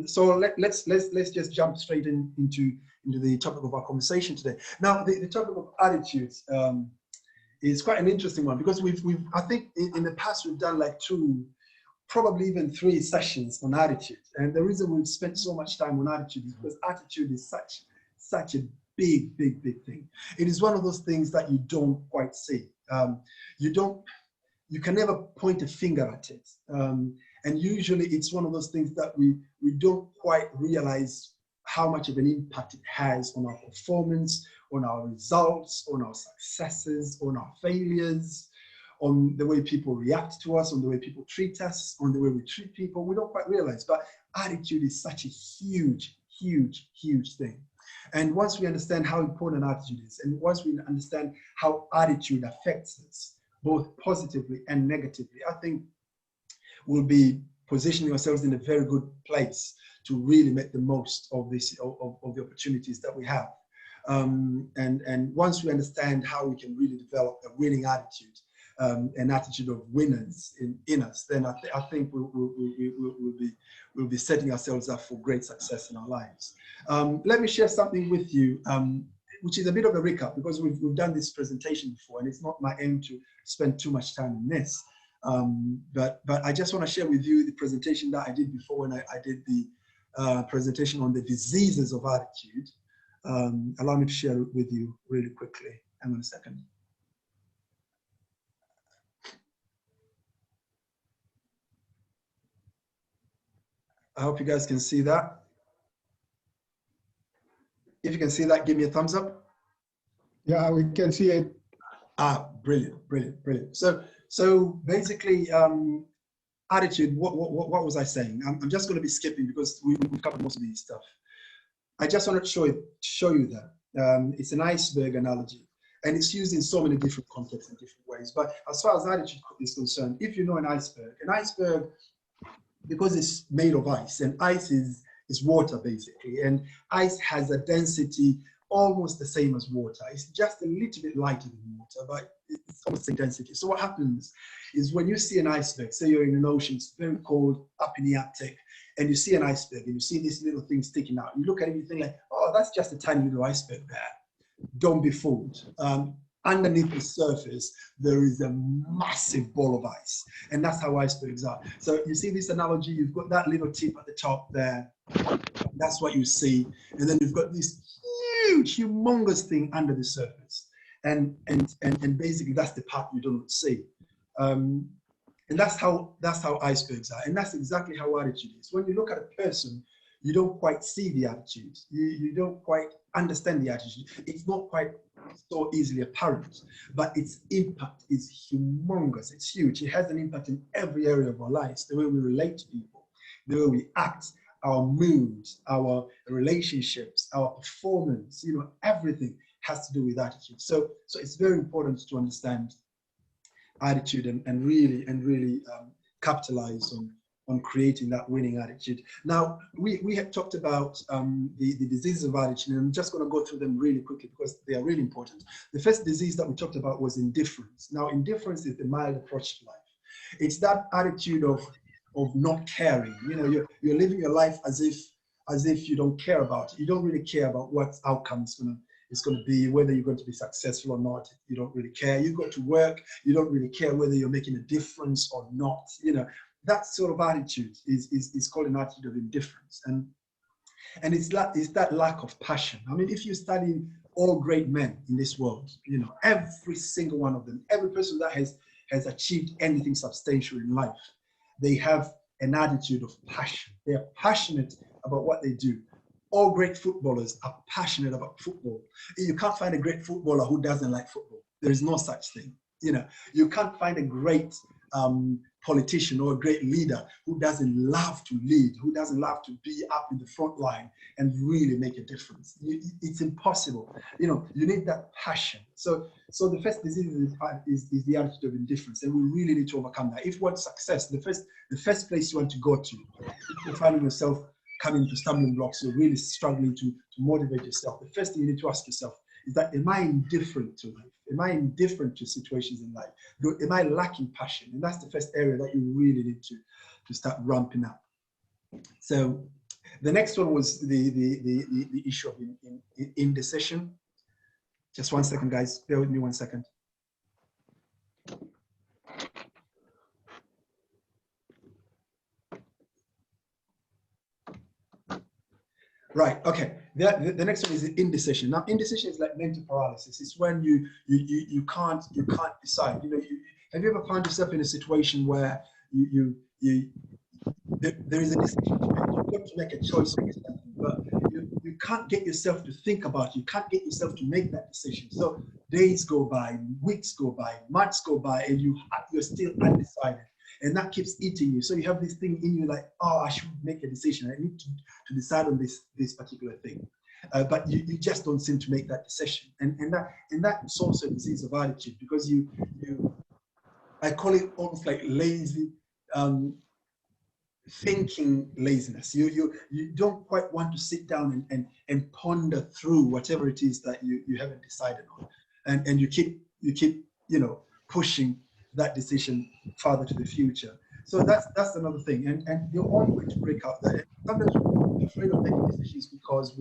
So let's just jump straight into the topic of our conversation today. Now, the topic of attitudes is quite an interesting one, because I think in the past we've done like 2, probably even 3 sessions on attitude. And the reason we've spent so much time on attitude is because attitude is such a big thing. It is one of those things that you don't quite see. You can never point a finger at it. And usually it's one of those things that we don't quite realize how much of an impact it has on our performance, on our results, on our successes, on our failures, on the way people react to us, on the way people treat us, on the way we treat people. We don't quite realize, but attitude is such a huge thing. And once we understand how important attitude is, and once we understand how attitude affects us, both positively and negatively, I think we'll be positioning ourselves in a very good place to really make the most of this, of the opportunities that we have. And once we understand how we can really develop a winning attitude, an attitude of winners in us, then I think we'll be setting ourselves up for great success in our lives. Let me share something with you, which is a bit of a recap, because we've done this presentation before, and it's not my aim to spend too much time in this. But I just want to share with you the presentation that I did before, when I did the presentation on the diseases of attitude. Allow me to share it with you really quickly. Hang on a second. I hope you guys can see that. If you can see that, give me a thumbs up. Yeah, we can see it. Ah, brilliant. So basically, attitude, what was I saying? I'm just going to be skipping because we've covered most of these stuff. I just want to show you that. It's an iceberg analogy, and it's used in so many different contexts and different ways. But as far as attitude is concerned, if you know an iceberg, because it's made of ice, and ice is water basically, and ice has a density almost the same as water. It's just a little bit lighter than water, but it's almost the same density. So what happens is, when you see an iceberg, say you're in an ocean, it's very cold up in the Arctic, and you see an iceberg and you see this little thing sticking out, you look at it and you think like, oh, that's just a tiny little iceberg there. Don't be fooled. Underneath the surface, there is a massive ball of ice, and that's how icebergs are. So you see this analogy, you've got that little tip at the top there, that's what you see, and then you've got this huge, humongous thing under the surface, and basically that's the part you don't see, and that's how icebergs are, and that's exactly how attitude is. When you look at a person, you don't quite see the attitude, you don't quite understand the attitude, it's not quite so easily apparent, but its impact is humongous. It's huge. It has an impact in every area of our lives, the way we relate to people, the way we act, our moods, our relationships, our performance, everything has to do with attitude. So it's very important to understand attitude and really capitalize on creating that winning attitude. Now, we have talked about the diseases of attitude, and I'm just going to go through them really quickly because they are really important. The first disease that we talked about was indifference. Now, indifference is the mild approach to life. It's that attitude of not caring. You're living your life as if you don't care about it. You don't really care about what outcome is going to be, whether you're going to be successful or not. You don't really care. You go to work, you don't really care whether you're making a difference or not. That sort of attitude is called an attitude of indifference, and it's that lack of passion. I mean, if you study all great men in this world, every single one of them, every person that has achieved anything substantial in life, they have an attitude of passion. They are passionate about what they do. All great footballers are passionate about football. You can't find a great footballer who doesn't like football. There is no such thing. You can't find a great politician or a great leader who doesn't love to lead, who doesn't love to be up in the front line and really make a difference. It's impossible. You need that passion. So the first disease is the attitude of indifference, and we really need to overcome that. If you want success, the first place you want to go to, if you're finding yourself coming to stumbling blocks, you're really struggling to motivate yourself, the first thing you need to ask yourself is that, am I indifferent to life? Am I indifferent to situations in life? Am I lacking passion? And that's the first area that you really need to start ramping up. So the next one was the issue of indecision. Just 1 second, guys. Bear with me 1 second. Right. Okay. The next one is indecision. Now, indecision is like mental paralysis. It's when you can't decide. You know, have you ever found yourself in a situation where there is a decision to make? You've got to make a choice on something, but you can't get yourself to think about it. You can't get yourself to make that decision. So days go by, weeks go by, months go by, and you're still undecided. And that keeps eating you. So you have this thing in you like, oh, I should make a decision. I need to decide on this particular thing. But you just don't seem to make that decision. And that's also a disease of attitude, because I call it almost like lazy, thinking laziness. You don't quite want to sit down and ponder through whatever it is that you haven't decided on. And you keep pushing that decision farther to the future. So that's another thing. And the only way to break out that, sometimes we're afraid of making decisions because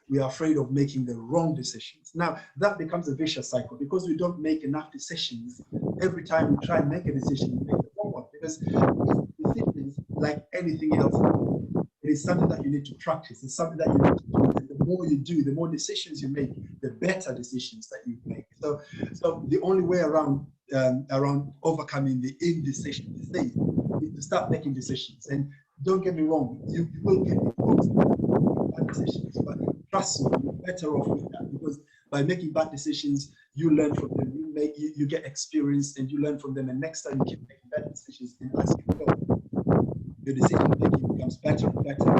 we are afraid of making the wrong decisions. Now that becomes a vicious cycle, because we don't make enough decisions. Every time we try and make a decision, we make the wrong one, because decisions, like anything else, it is something that you need to practice. It's something that you need to do. And the more you do, the more decisions you make, the better decisions that you make. So the only way around overcoming the indecision state is to start making decisions. And don't get me wrong, you will get bad decisions, but trust me, you're better off with that, because by making bad decisions, you learn from them. You get experience, and you learn from them. And next time you keep making bad decisions, and as you go, your decision making becomes better and better.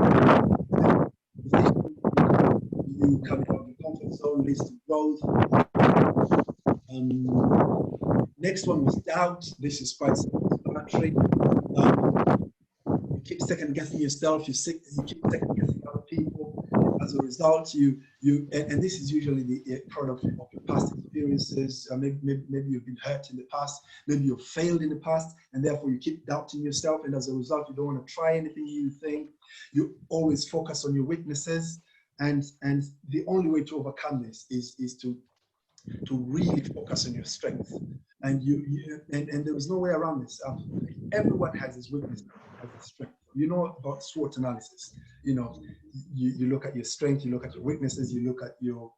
You come from your comfort zone, leads to growth. Next one was doubt. This is quite self-explanatory. You keep second guessing yourself. You keep second guessing other people. As a result, and this is usually the product of your past experiences. Maybe you've been hurt in the past. Maybe you've failed in the past, and therefore you keep doubting yourself. And as a result, you don't want to try anything new thing. You always focus on your weaknesses. And the only way to overcome this is to really focus on your strength. And and there is no way around this. Everyone has his weakness, has his strength. You know about SWOT analysis. You know, you look at your strength, you look at your weaknesses, you look at your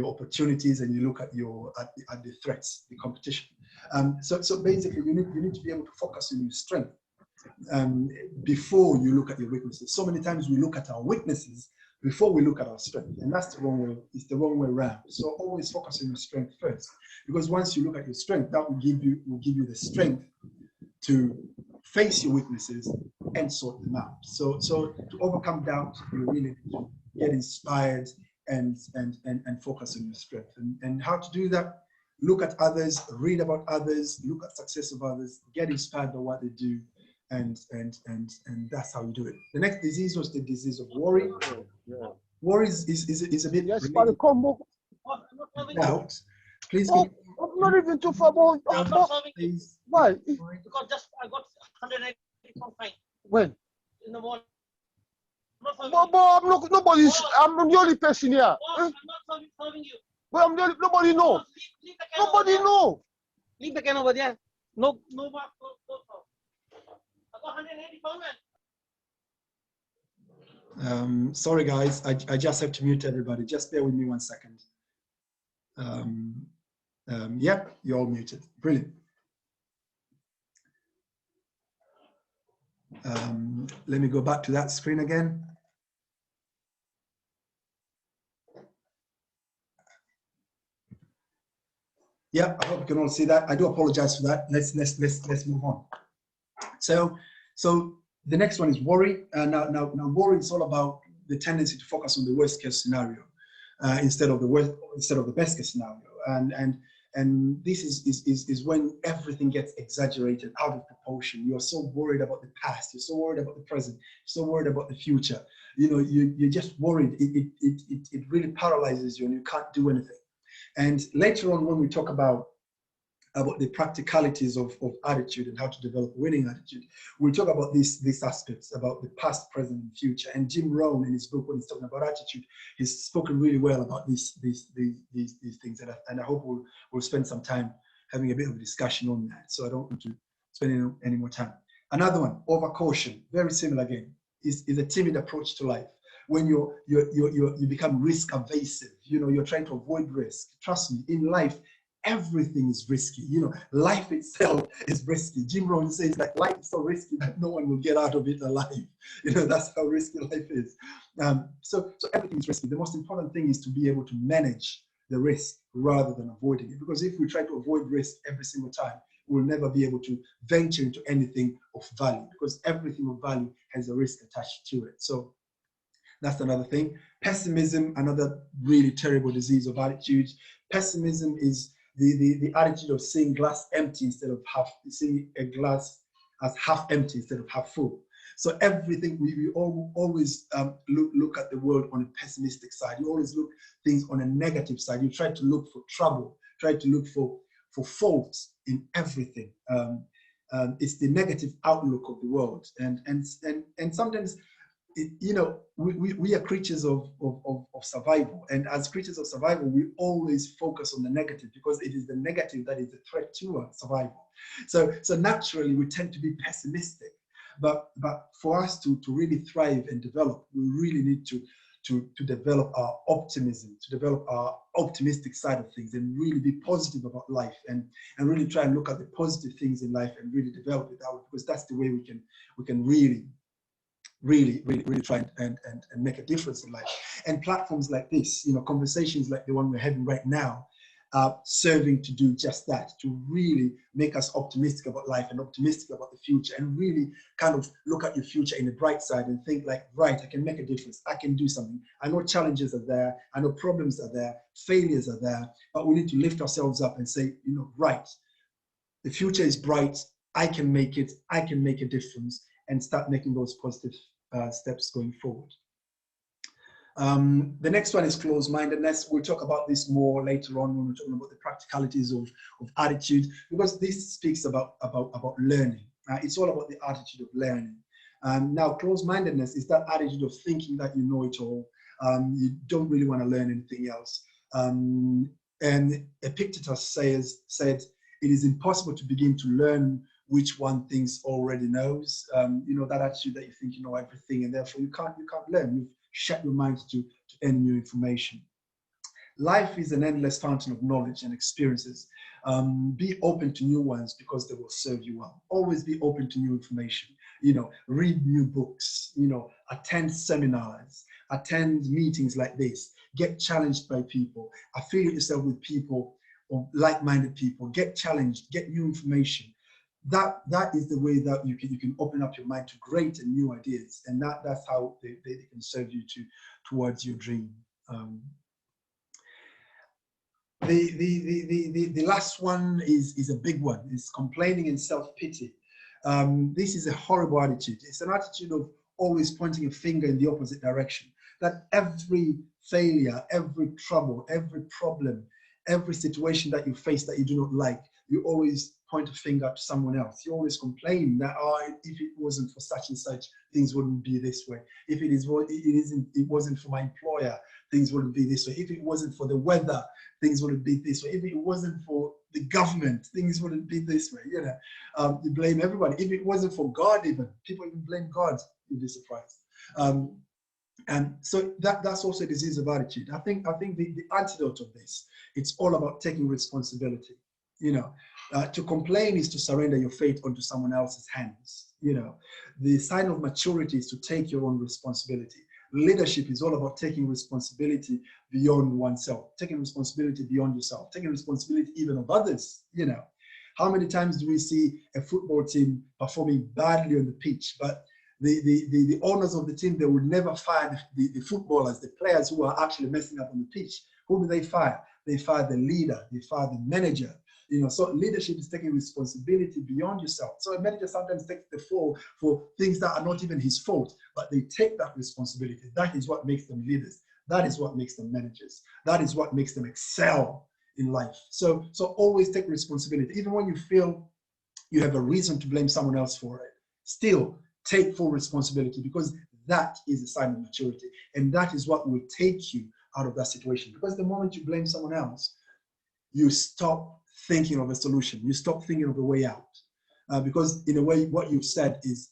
opportunities, and you look at the threats, the competition. So basically, you need to be able to focus on your strength before you look at your weaknesses. So many times we look at our weaknesses before we look at our strength, and that's the wrong way. It's the wrong way around. So always focus on your strength first, because once you look at your strength, that will give you the strength to face your weaknesses and sort them out. So to overcome doubt, you really need to get inspired and focus on your strength. And how to do that? Look at others, read about others, look at success of others, get inspired by what they do. And that's how you do it. The next disease was the disease of worry. Worry is a bit doubt. Please. I'm not even too far about. Why? Because I got 180 fine. When? In the morning. I'm the only person here. I'm not serving you. Well, nobody know. Nobody know. Leave the can over there. No mark. No. I got 180 pounds. Sorry guys, I just have to mute everybody. Just bear with me 1 second. Yep, you're all muted. Brilliant. Let me go back to that screen again. Yeah, I hope you can all see that. I do apologize for that. Let's move on. So the next one is worry. Now worry is all about the tendency to focus on the worst case scenario instead of the best case scenario. And this is when everything gets exaggerated out of proportion. You're so worried about the past. You're so worried about the present. You're so worried about the future. You know, you're just worried. It really paralyzes you, and you can't do anything. And later on, when we talk about about the practicalities of attitude and how to develop a winning attitude. We'll talk about these aspects, about the past, present, and future. And Jim Rohn, in his book, when he's talking about attitude, he's spoken really well about these things. And I hope we'll spend some time having a bit of a discussion on that. So I don't want to spend any more time. Another one, over caution, very similar again, is a timid approach to life. When you become risk evasive, you're trying to avoid risk. Trust me, in life, everything is risky. Life itself is risky. Jim Rohn says like life is so risky that no one will get out of it alive. That's how risky life is. So everything is risky. The most important thing is to be able to manage the risk rather than avoiding it. Because if we try to avoid risk every single time, we'll never be able to venture into anything of value, because everything of value has a risk attached to it. So that's another thing. Pessimism, another really terrible disease of attitude. Pessimism is the attitude of seeing glass empty instead of seeing a glass as half empty instead of half full. So everything, we always look at the world on a pessimistic side. You always look things on a negative side. You try to look for trouble, try to look for faults in everything. It's the negative outlook of the world. And sometimes, we are creatures of survival, and as creatures of survival, we always focus on the negative because it is the negative that is a threat to our survival. So naturally, we tend to be pessimistic. But for us to really thrive and develop, we really need to develop our optimism, to develop our optimistic side of things, and really be positive about life, and really try and look at the positive things in life and really develop it that way, because that's the way we can really try and make a difference in life. And platforms like this, conversations like the one we're having right now, are serving to do just that, to really make us optimistic about life and optimistic about the future, and really kind of look at your future in the bright side and think like, right, I can make a difference, I can do something. I know challenges are there, I know problems are there, failures are there, but we need to lift ourselves up and say, right, the future is bright, I can make it, I can make a difference, and start making those positive steps going forward. The next one is closed-mindedness. We'll talk about this more later on when we're talking about the practicalities of attitude, because this speaks about learning. It's all about the attitude of learning. Now, closed-mindedness is that attitude of thinking that you know it all. You don't really want to learn anything else. And Epictetus said, it is impossible to begin to learn which one things already knows. That attitude that you think you know everything, and therefore you can't learn. You've shut your mind to any new information. Life is an endless fountain of knowledge and experiences. Be open to new ones because they will serve you well. Always be open to new information. Read new books, attend seminars, attend meetings like this, get challenged by people, affiliate yourself with people, or like-minded people, get challenged, get new information. That is the way that you can open up your mind to great and new ideas, and that's how they can serve you towards your dream. The last one is a big one. It's complaining and self-pity. This is a horrible attitude. It's an attitude of always pointing a finger in the opposite direction. That every failure, every trouble, every problem, every situation that you face that you do not like, you always point a finger to someone else. You always complain that, if it wasn't for such and such, things wouldn't be this way. If it wasn't for my employer, things wouldn't be this way. If it wasn't for the weather, things wouldn't be this way. If it wasn't for the government, things wouldn't be this way. You blame everybody. If it wasn't for God, even people even blame God. You'd be surprised. And so that's also a disease of attitude. I think the antidote of this, it's all about taking responsibility. To complain is to surrender your fate onto someone else's hands. The sign of maturity is to take your own responsibility. Leadership is all about taking responsibility beyond oneself, taking responsibility beyond yourself, taking responsibility even of others. How many times do we see a football team performing badly on the pitch, but the owners of the team, they would never fire the footballers, the players who are actually messing up on the pitch? Who do they fire? They fire the leader, they fire the manager. So leadership is taking responsibility beyond yourself. So a manager sometimes takes the fall for things that are not even his fault, but they take that responsibility. That is what makes them leaders. That is what makes them managers. That is what makes them excel in life. So always take responsibility. Even when you feel you have a reason to blame someone else for it, still take full responsibility, because that is a sign of maturity. And that is what will take you out of that situation. Because the moment you blame someone else, you stop thinking of a solution. You stop thinking of a way out. Because in a way, what you've said is,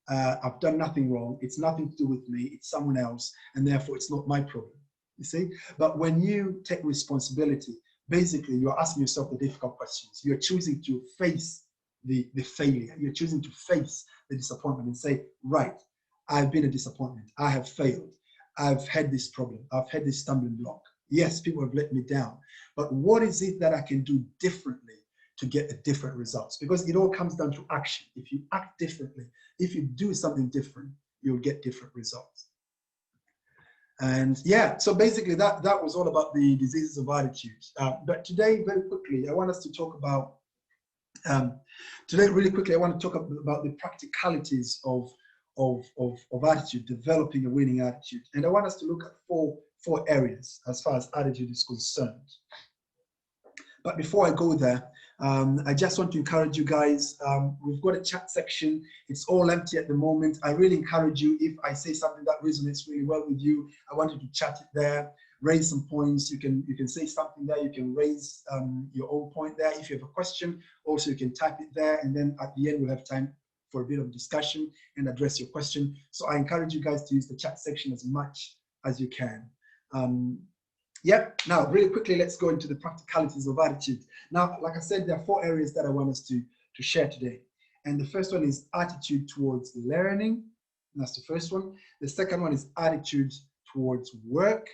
I've done nothing wrong. It's nothing to do with me. It's someone else. And therefore, it's not my problem. You see? But when you take responsibility, basically, you're asking yourself the difficult questions. You're choosing to face the failure. You're choosing to face the disappointment and say, right, I've been a disappointment. I have failed. I've had this problem. I've had this stumbling block. Yes, people have let me down. But what is it that I can do differently to get a different results? Because it all comes down to action. If you act differently, if you do something different, you'll get different results. And yeah, so basically that was all about the diseases of attitude. But today, very quickly, I want us to talk about, really quickly, I want to talk about the practicalities of attitude, developing a winning attitude. And I want us to look at four areas as far as attitude is concerned. But before I go there, I just want to encourage you guys. We've got a chat section. It's all empty at the moment. I really encourage you, if I say something that resonates really well with you, I want you to chat it there, raise some points. You can say something there. You can raise your own point there. If you have a question, also you can type it there. And then at the end, we'll have time for a bit of discussion and address your question. So I encourage you guys to use the chat section as much as you can. Yep. Now, really quickly, let's go into the practicalities of attitude. Now, like I said, there are 4 areas that I want us to share today. And the first one is attitude towards learning. That's the first one. The second one is attitude towards work.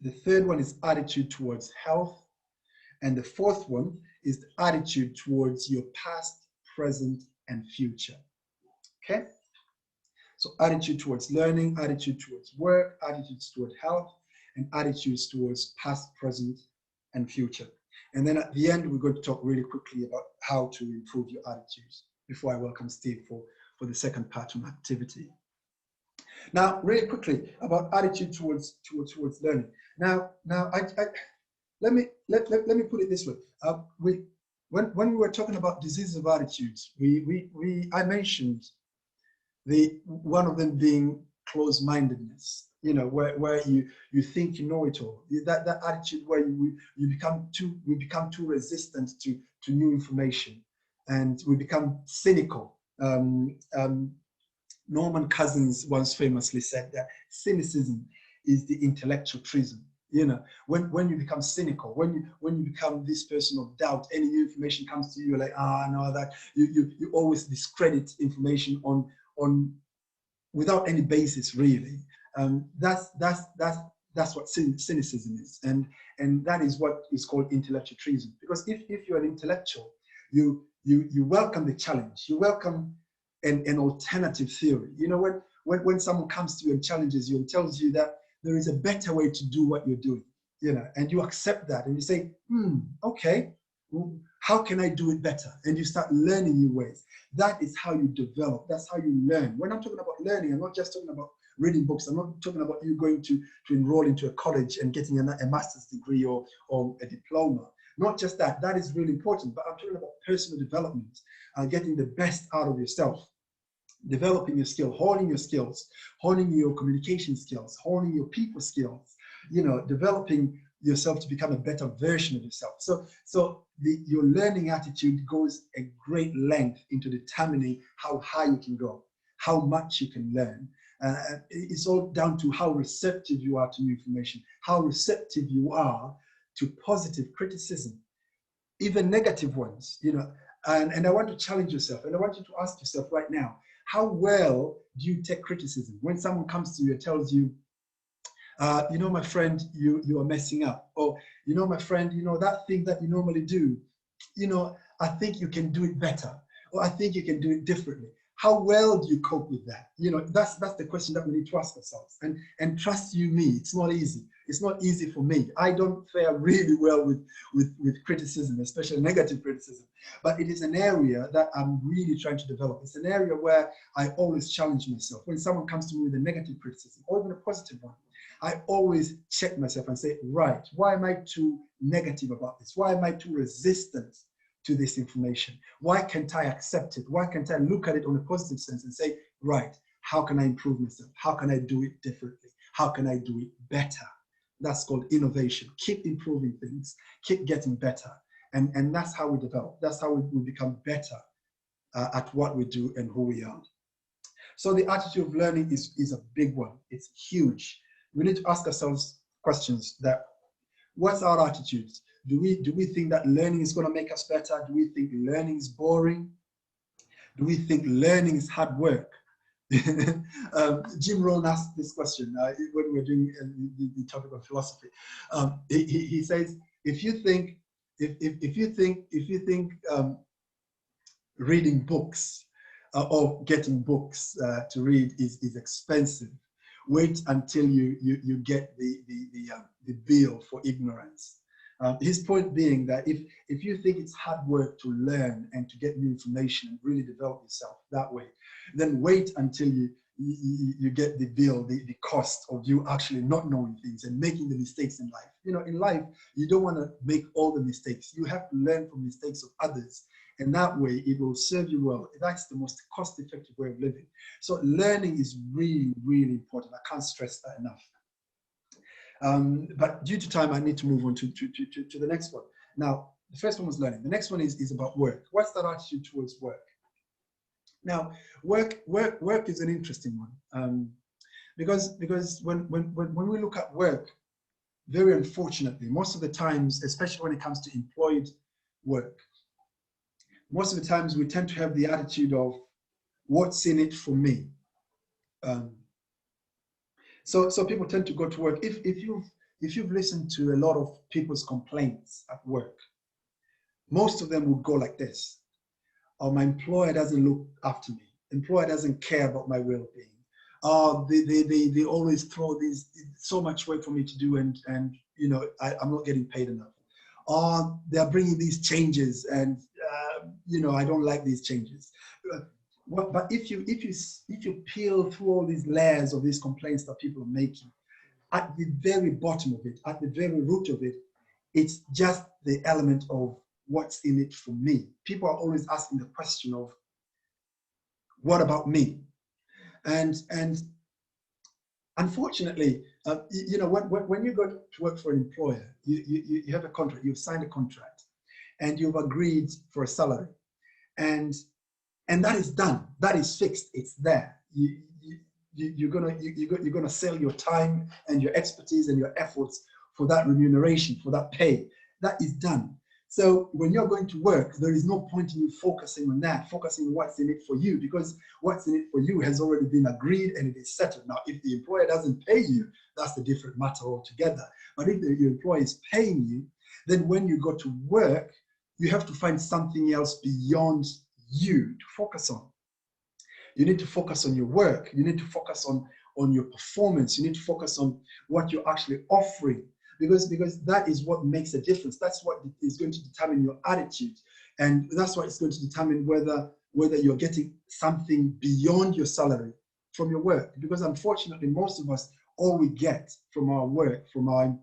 The third one is attitude towards health. And the fourth one is the attitude towards your past, present, and future. Okay? So attitude towards learning, attitude towards work, attitudes towards health, and attitudes towards past, present, and future. And then at the end, we're going to talk really quickly about how to improve your attitudes before I welcome Steve for the second part of my activity. Now, really quickly about attitude towards learning. Now, let me put it this way. When we were talking about diseases of attitudes, I mentioned one of them being closed-mindedness. You know, where you think you know it all. That attitude where we become too resistant to new information, and we become cynical. Norman Cousins once famously said that cynicism is the intellectual treason. You know, when you become cynical, when you become this person of doubt, any new information comes to you, you're like, no, that you always discredit information on without any basis, really. That's what cynicism is, and that is what is called intellectual treason. Because if you're an intellectual, you welcome the challenge, you welcome an alternative theory. You know, when someone comes to you and challenges you and tells you that there is a better way to do what you're doing, you know, and you accept that and you say, okay, well, how can I do it better? And you start learning new ways. That is how you develop. That's how you learn. When I'm talking about learning, I'm not just talking about reading books. I'm not talking about you going to enroll into a college and getting a master's degree or a diploma. Not just that. That is really important. But I'm talking about personal development, getting the best out of yourself, developing your skill, honing your skills, honing your communication skills, honing your people skills, you know, developing yourself to become a better version of yourself. So your learning attitude goes a great length into determining how high you can go, how much you can learn. It's all down to how receptive you are to new information, how receptive you are to positive criticism, even negative ones, you know. And I want to challenge yourself, and I want you to ask yourself right now, how well do you take criticism? When someone comes to you and tells you, you know, my friend, you are messing up. Or, you know, my friend, you know, that thing that you normally do, you know, I think you can do it better. Or I think you can do it differently. How well do you cope with that? You know, that's the question that we need to ask ourselves. And trust you me, it's not easy. It's not easy for me. I don't fare really well with criticism, especially negative criticism. But it is an area that I'm really trying to develop. It's an area where I always challenge myself. When someone comes to me with a negative criticism, or even a positive one, I always check myself and say, right, why am I too negative about this? Why am I too resistant to this information? Why can't I accept it? Why can't I look at it on a positive sense and say, right, how can I improve myself? How can I do it differently? How can I do it better? That's called innovation. Keep improving things, keep getting better. And that's how we develop. That's how we become better at what we do and who we are. So the attitude of learning is a big one. It's huge. We need to ask ourselves questions that, what's our attitudes? Do we think that learning is going to make us better? Do we think learning is boring? Do we think learning is hard work? Jim Rohn asked this question when we were doing the topic of philosophy. He says, if you think reading books or getting books to read is expensive, wait until you get the bill for ignorance. His point being that if you think it's hard work to learn and to get new information and really develop yourself that way, then wait until you get the bill, the cost of you actually not knowing things and making the mistakes in life. You know, in life, you don't want to make all the mistakes. You have to learn from mistakes of others. And that way, it will serve you well. That's the most cost-effective way of living. So learning is really, really important. I can't stress that enough. But due to time, I need to move on to the next one. Now, the first one was learning. The next one is about work. What's that attitude towards work? Now, work is an interesting one because when we look at work, very unfortunately, most of the times, especially when it comes to employed work, most of the times we tend to have the attitude of what's in it for me. So people tend to go to work. If you've listened to a lot of people's complaints at work, most of them would go like this: oh, my employer doesn't look after me. Employer doesn't care about my well-being. They always throw so much work for me to do, and you know, I'm not getting paid enough. They're bringing these changes, and you know, I don't like these changes. But if you peel through all these layers of these complaints that people are making, at the very bottom of it, at the very root of it, it's just the element of what's in it for me. People are always asking the question of, what about me? And unfortunately, you know, when you go to work for an employer, you have a contract, you've signed a contract, and you've agreed for a salary, and that is done. That is fixed. It's there. You're gonna sell your time and your expertise and your efforts for that remuneration, for that pay. That is done. So when you're going to work, there is no point in you focusing on that, focusing on what's in it for you, because what's in it for you has already been agreed and it is settled. Now, if the employer doesn't pay you, that's a different matter altogether. But if your employer is paying you, then when you go to work, you have to find something else beyond you to focus on. You need to focus on your work. You need to focus on your performance. You need to focus on what you're actually offering, because that is what makes a difference. That's what is going to determine your attitude, and that's what is going to determine whether you're getting something beyond your salary from your work. Because unfortunately, most of us, all we get from our work, from our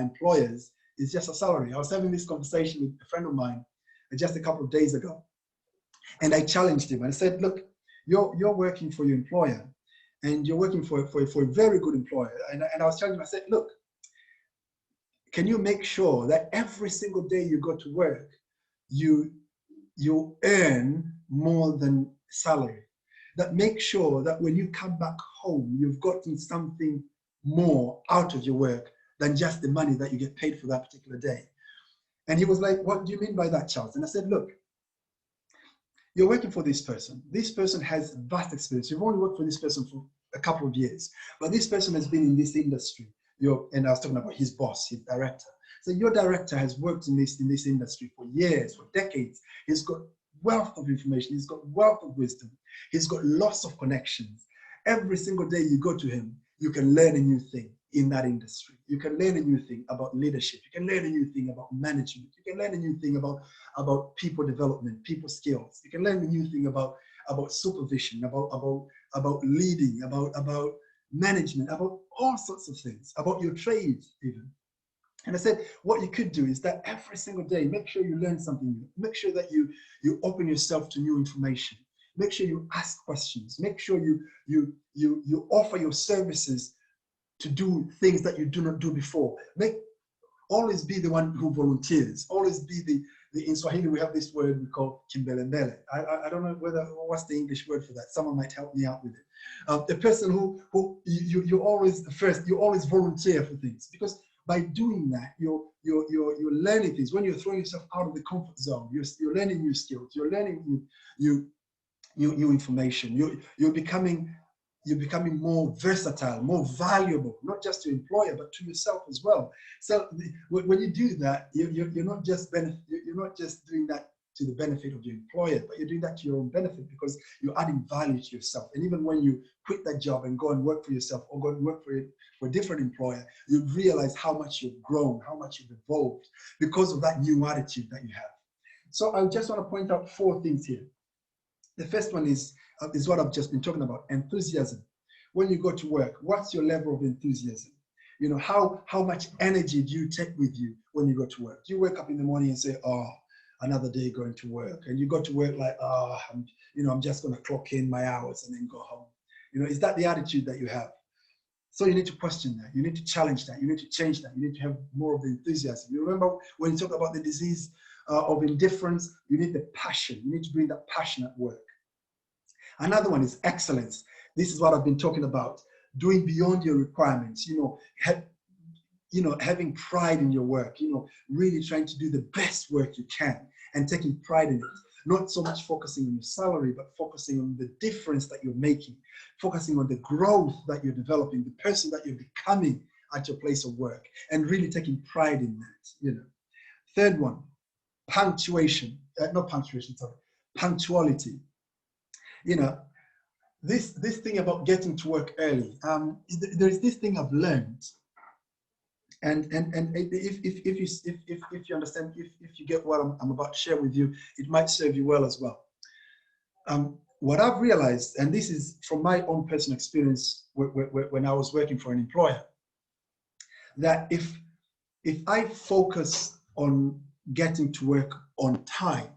employers, is just a salary. I was having this conversation with a friend of mine just a couple of days ago, and I challenged him and I said, look, you're working for your employer, and you're working for a very good employer. And I was telling him, I said, look, can you make sure that every single day you go to work, you earn more than salary? That make sure that when you come back home, you've gotten something more out of your work than just the money that you get paid for that particular day. And he was like, what do you mean by that, Charles? And I said, look, you're working for this person. This person has vast experience. You've only worked for this person for a couple of years, but this person has been in this industry. And I was talking about his boss, his director. So your director has worked in this industry for years, for decades. He's got wealth of information. He's got wealth of wisdom. He's got lots of connections. Every single day you go to him, you can learn a new thing in that industry. You can learn a new thing about leadership. You can learn a new thing about management. You can learn a new thing about people development, people skills. You can learn a new thing about supervision, about leading, about management, about all sorts of things, about your trade even. And I said, what you could do is that every single day, make sure you learn something new. Make sure that you open yourself to new information. Make sure you ask questions. Make sure you offer your services to do things that you do not do before. Always be the one who volunteers. Always be in Swahili we have this word we call kimbelembele. I don't know what's the English word for that. Someone might help me out with it. The person who you always first, you always volunteer for things, because by doing that you're learning things. When you're throwing yourself out of the comfort zone, you're learning new skills. You're learning new information. You're becoming more versatile, more valuable, not just to your employer, but to yourself as well. So when you do that, you're not just doing that to the benefit of your employer, but you're doing that to your own benefit, because you're adding value to yourself. And even when you quit that job and go and work for yourself, or go and work for a different employer, you realize how much you've grown, how much you've evolved because of that new attitude that you have. So I just want to point out 4 things here. The first one is what I've just been talking about: enthusiasm. When you go to work, what's your level of enthusiasm? You know, how much energy do you take with you when you go to work? Do you wake up in the morning and say, oh, another day going to work? And you go to work like, oh, I'm just going to clock in my hours and then go home. You know, is that the attitude that you have? So you need to question that. You need to challenge that. You need to change that. You need to have more of the enthusiasm. You remember when you talk about the disease of indifference, you need the passion. You need to bring that passion at work. Another one is excellence. This is what I've been talking about: doing beyond your requirements. Having pride in your work. Really trying to do the best work you can and taking pride in it. Not so much focusing on your salary, but focusing on the difference that you're making, focusing on the growth that you're developing, the person that you're becoming at your place of work, and really taking pride in that. Third one, punctuality. This thing about getting to work early. There's this thing I've learned, and if you understand, if you get what I'm about to share with you, it might serve you well as well. What I've realized, and this is from my own personal experience when I was working for an employer, that if I focus on getting to work on time,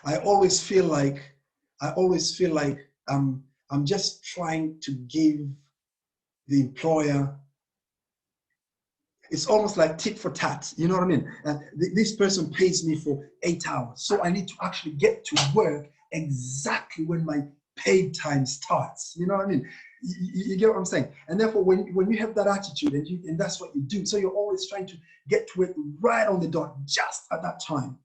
I always feel like I'm just trying to give the employer, it's almost like tit for tat, you know what I mean? This person pays me for 8 hours, so I need to actually get to work exactly when my paid time starts, you know what I mean? You get what I'm saying? And therefore, when you have that attitude and that's what you do, so you're always trying to get to it right on the dot, just at that time.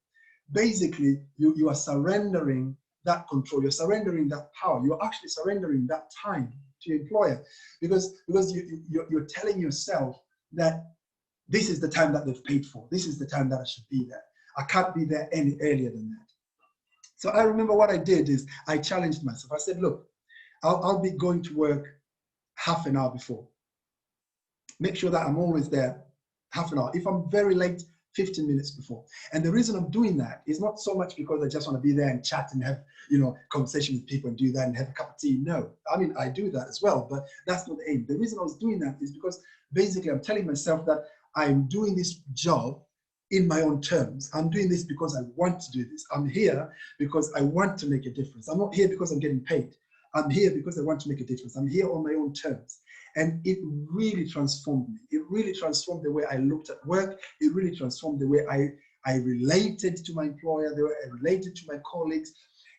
Basically, you are surrendering that control, you're surrendering that power, you're actually surrendering that time to your employer, because you're telling yourself that this is the time that they've paid for, this is the time that I should be there. I can't be there any earlier than that. So I remember what I did is I challenged myself. I said, look, I'll be going to work half an hour before. Make sure that I'm always there half an hour. If I'm very late, 15 minutes before. And the reason I'm doing that is not so much because I just want to be there and chat and have, conversation with people and do that and have a cup of tea. No, I mean, I do that as well, but that's not the aim. The reason I was doing that is because basically I'm telling myself that I'm doing this job in my own terms. I'm doing this because I want to do this. I'm here because I want to make a difference. I'm not here because I'm getting paid. I'm here because I want to make a difference. I'm here on my own terms. And it really transformed me. It really transformed the way I looked at work. It really transformed the way I related to my employer, the way I related to my colleagues.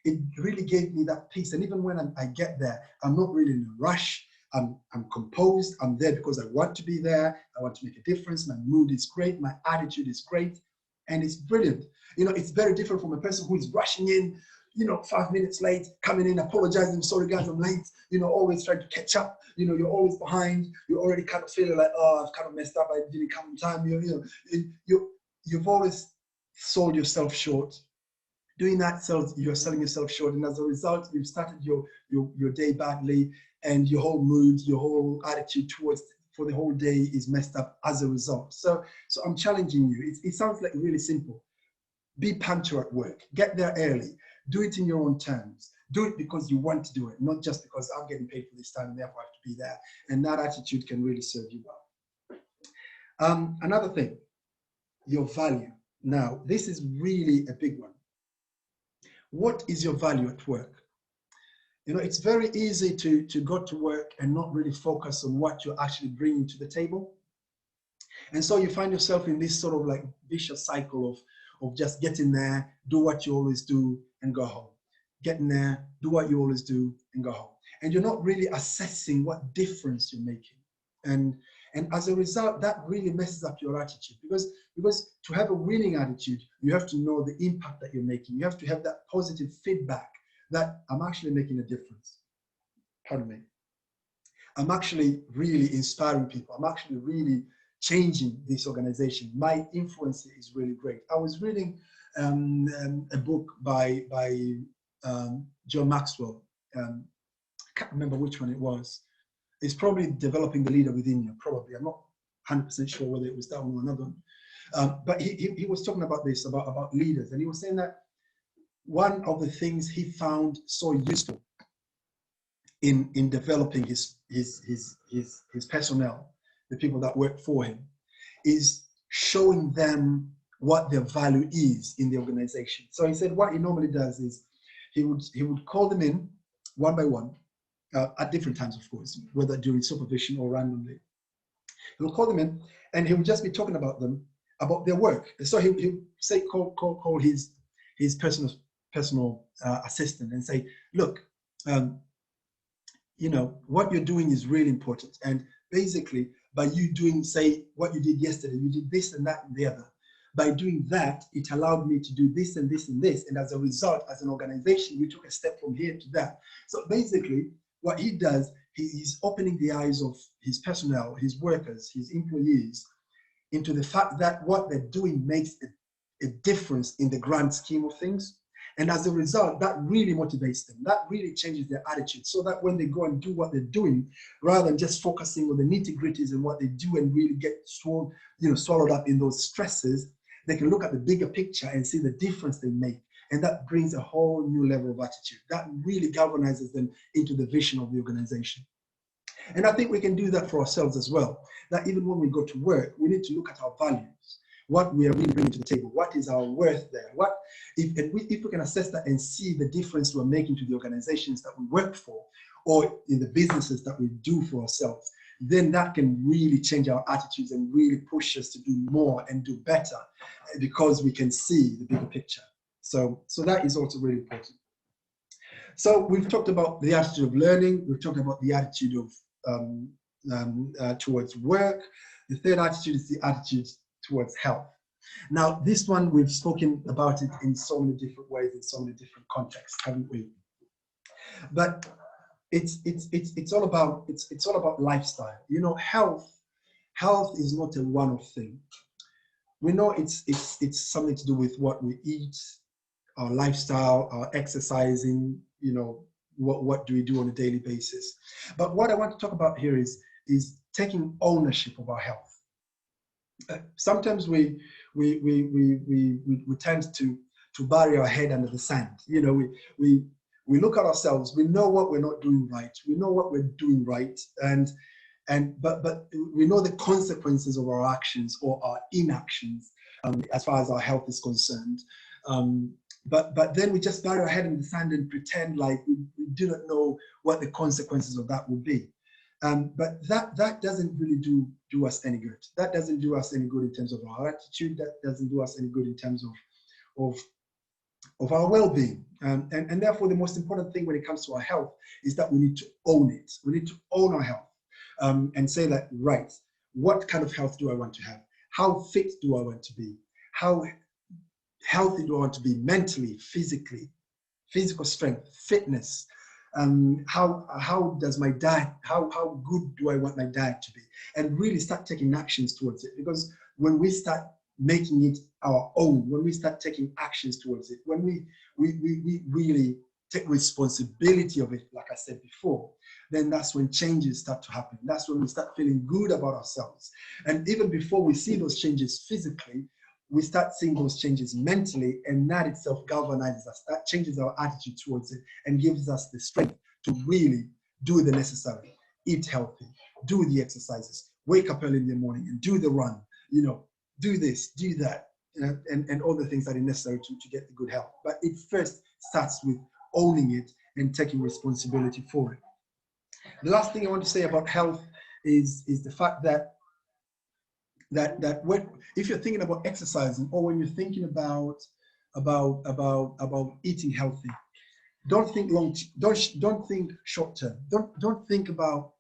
It really gave me that peace. And even when I get there, I'm not really in a rush. I'm composed. I'm there because I want to be there. I want to make a difference. My mood is great. My attitude is great. And it's brilliant. It's very different from a person who is rushing in, 5 minutes late, coming in, apologizing, sorry guys, I'm late, always trying to catch up, you're always behind, you're already kind of feeling like, oh, I've kind of messed up, I didn't come in time, you've always sold yourself short Doing that sells, you're selling yourself short, and as a result, you've started your day badly, and your whole mood, your whole attitude towards for the whole day is messed up as a result. So I'm challenging you. It sounds like really simple. Be punctual at work. Get there early. Do it in your own terms. Do it because you want to do it, not just because I'm getting paid for this time and therefore I have to be there. And that attitude can really serve you well. Another thing, your value. Now, this is really a big one. What is your value at work? You know, it's very easy to go to work and not really focus on what you're actually bringing to the table. And so you find yourself in this sort of like vicious cycle of just getting there, do what you always do and go home. Getting there, do what you always do and go home. And you're not really assessing what difference you're making. And as a result, that really messes up your attitude, because to have a winning attitude, you have to know the impact that you're making. You have to have that positive feedback that I'm actually making a difference. Pardon me. I'm actually really inspiring people. I'm actually really changing this organization. My influence is really great. I was reading a book by John Maxwell. I can't remember which one it was. It's probably Developing the Leader Within You, probably. I'm not 100% sure whether it was that one or another one. But he was talking about this, about leaders. And he was saying that one of the things he found so useful in developing his personnel, the people that work for him, is showing them what their value is in the organization. So he said what he normally does is he would call them in one by one, at different times, of course, whether during supervision or randomly. He would call them in, and he would just be talking about them, about their work. So he would say, call his personal assistant and say, look, you know, what you're doing is really important. And basically, by you doing, say, what you did yesterday, you did this and that and the other. By doing that, it allowed me to do this and this and this. And as a result, as an organization, we took a step from here to that. So basically, what he does, he's opening the eyes of his personnel, his workers, his employees, into the fact that what they're doing makes a difference in the grand scheme of things. And as a result, that really motivates them. That really changes their attitude, so that when they go and do what they're doing, rather than just focusing on the nitty-gritties and what they do and really get swallowed up in those stresses, they can look at the bigger picture and see the difference they make. And that brings a whole new level of attitude. That really galvanizes them into the vision of the organization. And I think we can do that for ourselves as well. That even when we go to work, we need to look at our values, what we are really bringing to the table, what is our worth there. If we can assess that and see the difference we're making to the organizations that we work for, or in the businesses that we do for ourselves, then that can really change our attitudes and really push us to do more and do better, because we can see the bigger picture. So that is also really important. So we've talked about the attitude of learning. We've talked about the attitude of towards work. The third attitude is the attitude towards health. Now, this one, we've spoken about it in so many different ways, in so many different contexts, haven't we? But it's all about lifestyle. You know, health is not a one-off thing. We know it's something to do with what we eat, our lifestyle, our exercising, you know, what do we do on a daily basis. But what I want to talk about here is taking ownership of our health. Sometimes we tend to bury our head under the sand. You know, we look at ourselves, we know what we're not doing right, we know what we're doing right, but we know the consequences of our actions or our inactions as far as our health is concerned. But then we just bury our head in the sand and pretend like we do not know what the consequences of that will be. But that doesn't really do us any good. That doesn't do us any good in terms of our attitude. That doesn't do us any good in terms of our well-being. And therefore, the most important thing when it comes to our health is that we need to own it. We need to own our health and say that, right, what kind of health do I want to have? How fit do I want to be? How healthy do I want to be mentally, physically, physical strength, fitness? How does my diet, how good do I want my diet to be? And really start taking actions towards it. Because when we start making it our own, when we start taking actions towards it, when we really take responsibility of it, like I said before, then that's when changes start to happen. That's when we start feeling good about ourselves. And even before we see those changes physically, we start seeing those changes mentally, and that itself galvanizes us. That changes our attitude towards it and gives us the strength to really do the necessary. Eat healthy, do the exercises, wake up early in the morning and do the run, you know, do this, do that, you know, and all the things that are necessary to get the good health. But it first starts with owning it and taking responsibility for it. The last thing I want to say about health is the fact that when, if you're thinking about exercising, or when you're thinking about eating healthy, don't think don't think short term. Don't think about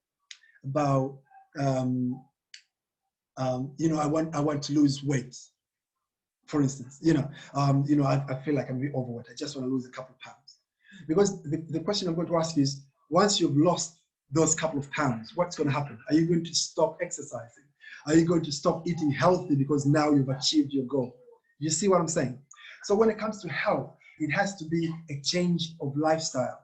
you know, I want to lose weight, for instance. You know, I feel like I'm a bit overweight. I just want to lose a couple of pounds. Because the question I'm going to ask you is, once you've lost those couple of pounds, what's going to happen? Are you going to stop exercising? Are you going to stop eating healthy because now you've achieved your goal? You see what I'm saying? So when it comes to health, it has to be a change of lifestyle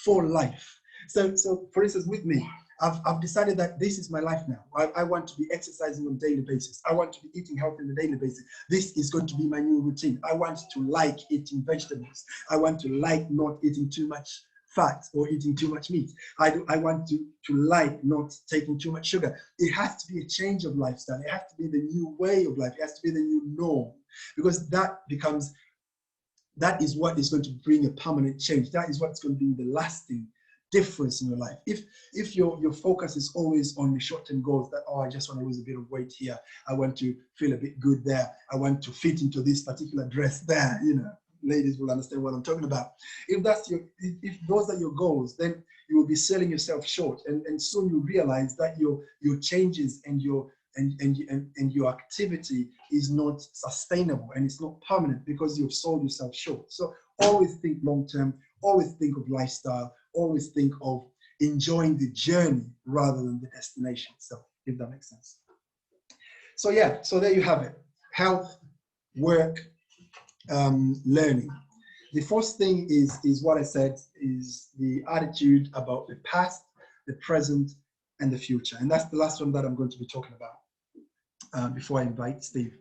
for life. So for instance, with me, I've decided that this is my life now. I want to be exercising on a daily basis. I want to be eating healthy on a daily basis. This is going to be my new routine. I want to like eating vegetables. I want to like not eating too much fat or eating too much meat. I want to like not taking too much sugar. It has to be a change of lifestyle. It has to be the new way of life. It has to be the new norm, because that is what is going to bring a permanent change. That is what's going to be the lasting difference in your life. If your focus is always on the short-term goals, that, oh, I just want to lose a bit of weight here, I want to feel a bit good there, I want to fit into this particular dress there, you know, ladies will understand what I'm talking about. If those are your goals, then you will be selling yourself short, and soon you realize that your changes and your activity is not sustainable and it's not permanent, because you've sold yourself short. So always think long term, always think of lifestyle, always think of enjoying the journey rather than the destination itself, if that makes sense. So yeah, so there you have it. Health, work, learning. The first thing is what I said, is the attitude about the past, the present, and the future. And that's the last one that I'm going to be talking about before I invite Steve.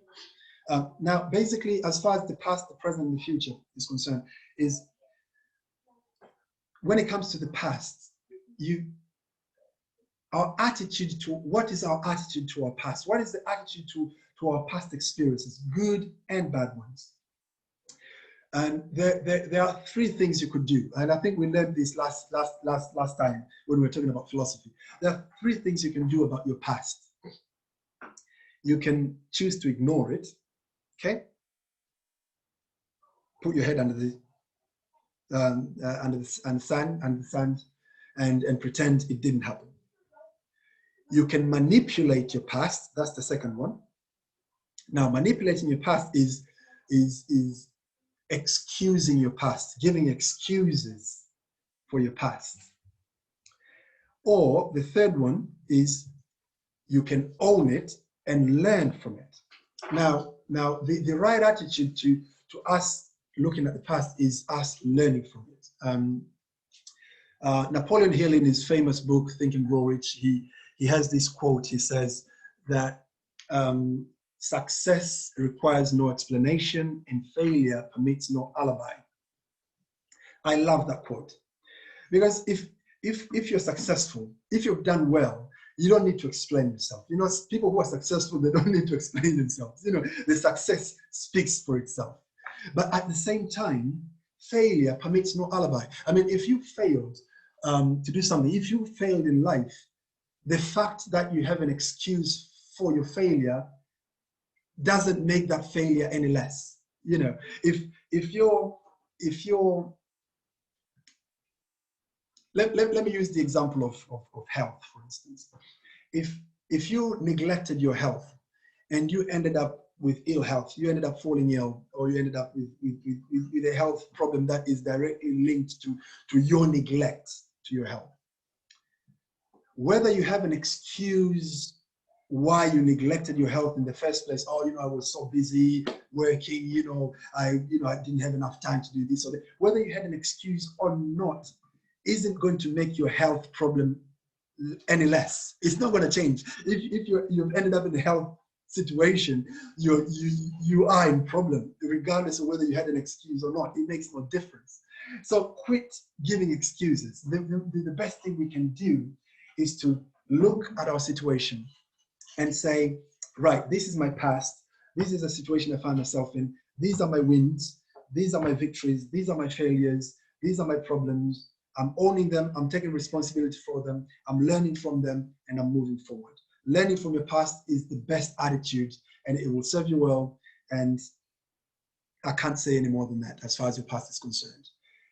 Now, basically, as far as the past, the present, and the future is concerned, is when it comes to the past, our attitude to, what is our attitude to our past? What is the attitude to our past experiences, good and bad ones? And there are three things you could do. And I think we learned this last time when we were talking about philosophy. There are three things you can do about your past. You can choose to ignore it, okay? Put your head under the sand and pretend it didn't happen. You can manipulate your past. That's the second one. Now, manipulating your past is excusing your past, giving excuses for your past. Or the third one is you can own it and learn from it. Now the right attitude to us looking at the past is us learning from it. Napoleon Hill, in his famous book Think and Grow Rich, he has this quote. He says that success requires no explanation and failure permits no alibi. I love that quote, because if you're successful, if you've done well, you don't need to explain yourself. You know, people who are successful, they don't need to explain themselves. You know, the success speaks for itself. But at the same time, failure permits no alibi. I mean, if you failed to do something, if you failed in life, the fact that you have an excuse for your failure doesn't make that failure any less. You know, if you're let me use the example of health, for instance. If you neglected your health and you ended up with ill health, you ended up falling ill, or you ended up with a health problem that is directly linked to your neglect to your health. Whether you have an excuse why you neglected your health in the first place. Oh, I was so busy working, I didn't have enough time to do this or that. Whether you had an excuse or not isn't going to make your health problem any less. It's not going to change. If you've ended up in a health situation, you are in problem, regardless of whether you had an excuse or not. It makes no difference. So quit giving excuses. The best thing we can do is to look at our situation and say, right, this is my past. This is a situation I find myself in. These are my wins. These are my victories. These are my failures. These are my problems. I'm owning them. I'm taking responsibility for them. I'm learning from them, and I'm moving forward. Learning from your past is the best attitude, and it will serve you well. And I can't say any more than that as far as your past is concerned.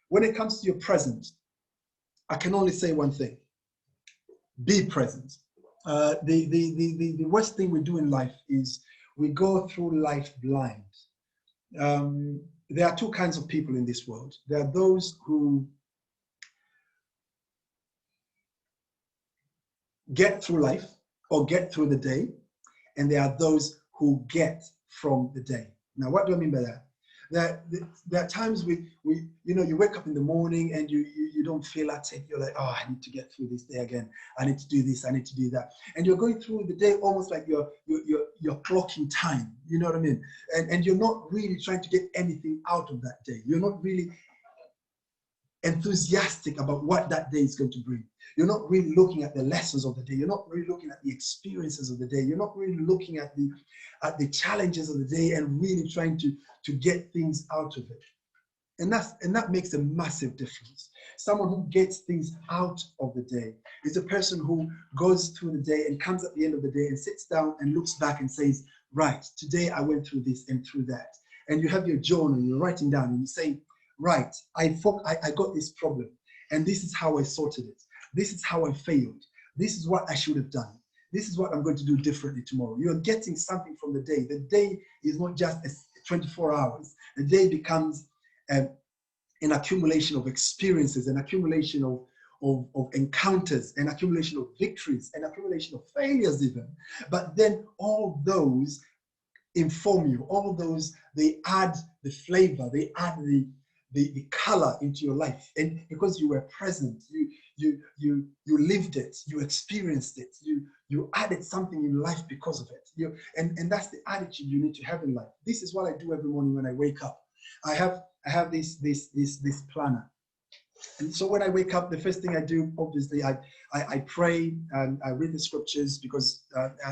When it comes to your present, I can only say one thing: be present. The worst thing we do in life is we go through life blind. There are two kinds of people in this world. There are those who get through life or get through the day, and there are those who get from the day. Now, what do I mean by that? There are times you wake up in the morning and you don't feel like it. You're like, oh, I need to get through this day again. I need to do this. I need to do that. And you're going through the day almost like you're clocking time. You know what I mean? And you're not really trying to get anything out of that day. You're not really enthusiastic about what that day is going to bring. You're not really looking at the lessons of the day. You're not really looking at the experiences of the day. You're not really looking at the challenges of the day and really trying to get things out of it. And that makes a massive difference. Someone who gets things out of the day is a person who goes through the day and comes at the end of the day and sits down and looks back and says, right, today I went through this and through that. And you have your journal and you're writing down and you say, right, I got this problem and this is how I sorted it. This is how I failed. This is what I should have done. This is what I'm going to do differently tomorrow. You're getting something from the day. The day is not just 24 hours. The day becomes an accumulation of experiences, an accumulation of encounters, an accumulation of victories, an accumulation of failures even. But then all those inform you. All those, they add the flavor, they add the color into your life. And because you were present, you lived it, you experienced it, you added something in life because of it. And that's the attitude you need to have in life. This is what I do every morning when I wake up. I have this planner. And so when I wake up, the first thing I do, obviously, I pray and I read the scriptures because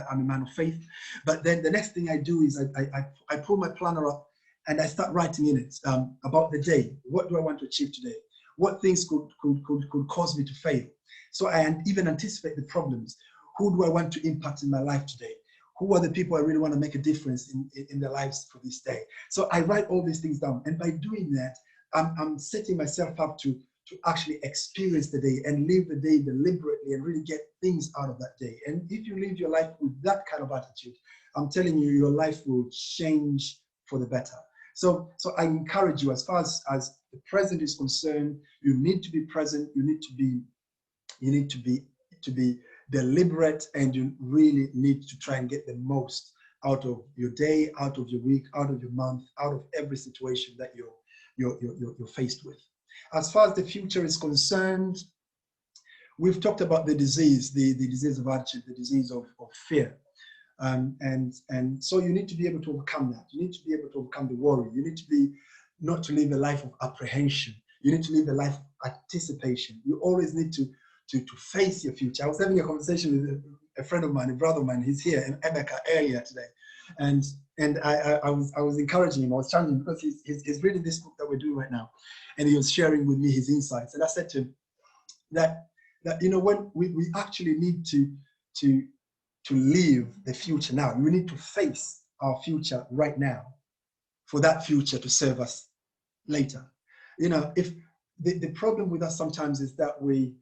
I'm a man of faith. But then the next thing I do is I pull my planner up and I start writing in it about the day. What do I want to achieve today? What things could cause me to fail? So I even anticipate the problems. Who do I want to impact in my life today? Who are the people I really want to make a difference in their lives for this day? So I write all these things down. And by doing that, I'm setting myself up to actually experience the day and live the day deliberately and really get things out of that day. And if you live your life with that kind of attitude, I'm telling you, your life will change for the better. So I encourage you, as far as the present is concerned, you need to be present. You need to be deliberate, and you really need to try and get the most out of your day, out of your week, out of your month, out of every situation that you're faced with. As far as the future is concerned, we've talked about the disease, the disease of attitude, the disease of fear. And so you need to be able to overcome that. You need to be able to overcome the worry. You need to be not to live a life of apprehension. You need to live a life of anticipation. You always need to face your future. I was having a conversation with a friend of mine, a brother of mine. He's here in Emeka earlier today, and I was encouraging him. I was challenging him because he's reading this book that we're doing right now, and he was sharing with me his insights. And I said to him that when we actually need to live the future now. We need to face our future right now for that future to serve us later. If the problem with us sometimes is that we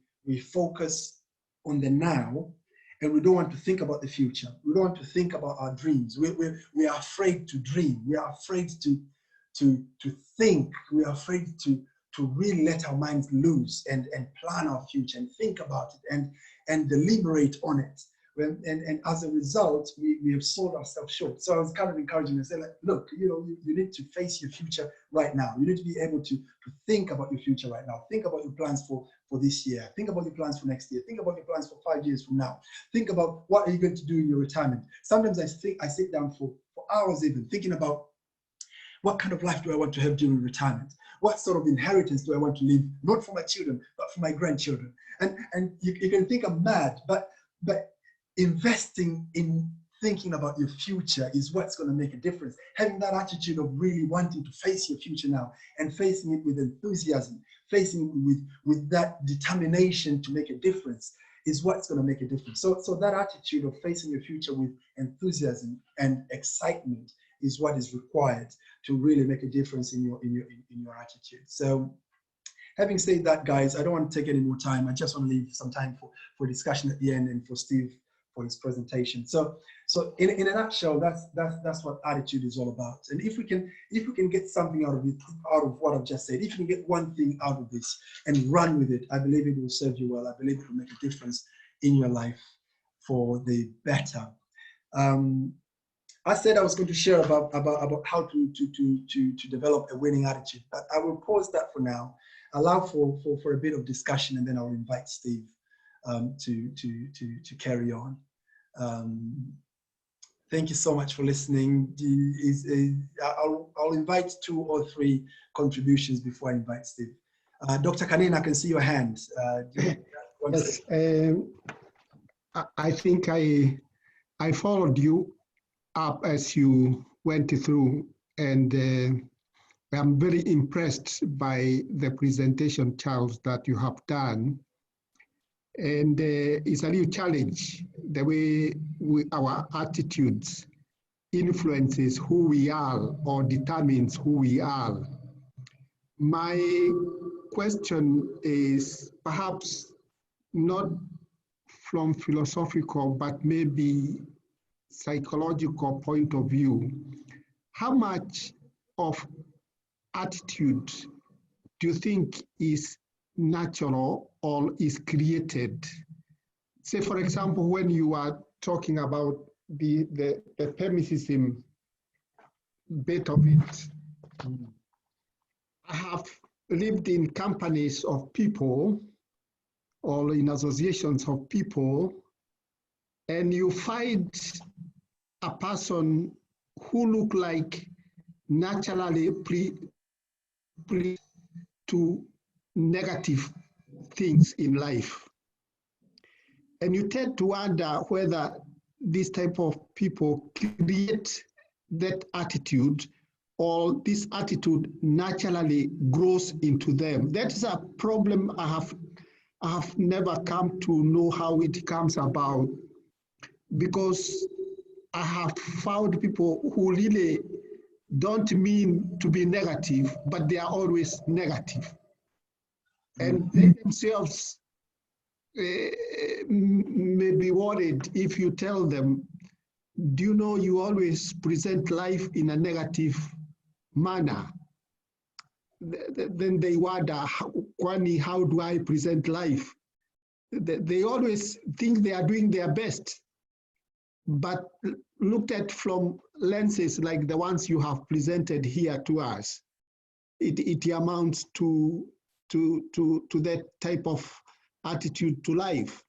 focus on the now and we don't want to think about the future. We don't want to think about our dreams. We are afraid to dream. We are afraid to think. We are afraid to really let our minds loose and plan our future and think about it and deliberate on it. And as a result, we have sold ourselves short. So I was kind of encouraging and saying, like, look, you need to face your future right now. You need to be able to think about your future right now. Think about your plans for this year. Think about your plans for next year. Think about your plans for 5 years from now. Think about what are you going to do in your retirement. Sometimes I sit down for hours even thinking about what kind of life do I want to have during retirement? What sort of inheritance do I want to leave, not for my children, but for my grandchildren? And you can think I'm mad, but investing in thinking about your future is what's going to make a difference. Having that attitude of really wanting to face your future now and facing it with enthusiasm, facing it with that determination to make a difference is what's going to make a difference. So that attitude of facing your future with enthusiasm and excitement is what is required to really make a difference in your attitude. So having said that, guys, I don't want to take any more time. I just want to leave some time for discussion at the end and for Steve for his presentation. So in a nutshell, that's what attitude is all about. And if we can get something out of what I've just said, if you can get one thing out of this and run with it, I believe it will serve you well. I believe it will make a difference in your life for the better. I said I was going to share about how to develop a winning attitude, but I will pause that for now, allow for a bit of discussion, and then I'll invite Steve to carry on. Thank you so much for listening. I'll invite 2 or 3 contributions before I invite Steve. Dr. Kanina, I can see your hand. Yes, I think I followed you up as you went through, and I'm very impressed by the presentation, Charles, that you have done. And it's a new challenge, the way our attitudes influences who we are or determines who we are. My question is perhaps not from philosophical, but maybe psychological point of view. How much of attitude do you think is natural or is created? Say, for example, when you are talking about the pessimism bit of it, I have lived in companies of people or in associations of people, and you find a person who look like naturally to negative things in life. And you tend to wonder whether this type of people create that attitude or this attitude naturally grows into them. That is a problem I have never come to know how it comes about, because I have found people who really don't mean to be negative, but they are always negative. And they themselves may be worried if you tell them, do you know you always present life in a negative manner? Then they wonder, Kwani, how do I present life? They always think they are doing their best, but looked at from lenses like the ones you have presented here to us, it amounts to that type of attitude to life.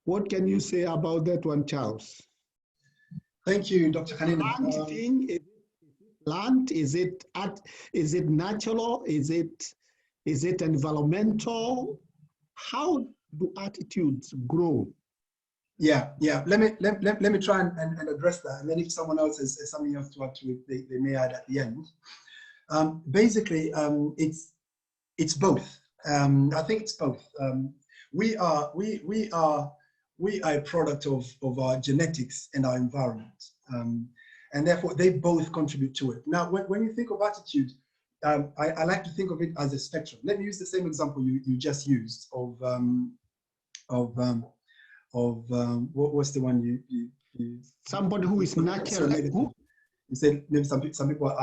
What can you say about that one, Charles? Thank you, Dr. Kanina. Learned? Is it natural? Is it environmental? How do attitudes grow? Yeah. Let me try and address that, and then if someone else has something else to add to it, they may add at the end. Basically, it's both. I think it's both. We are a product of our genetics and our environment, and therefore they both contribute to it. Now, when you think of attitude, I like to think of it as a spectrum. Let me use the same example you just used of what was the one you somebody who is naturally. You said maybe some people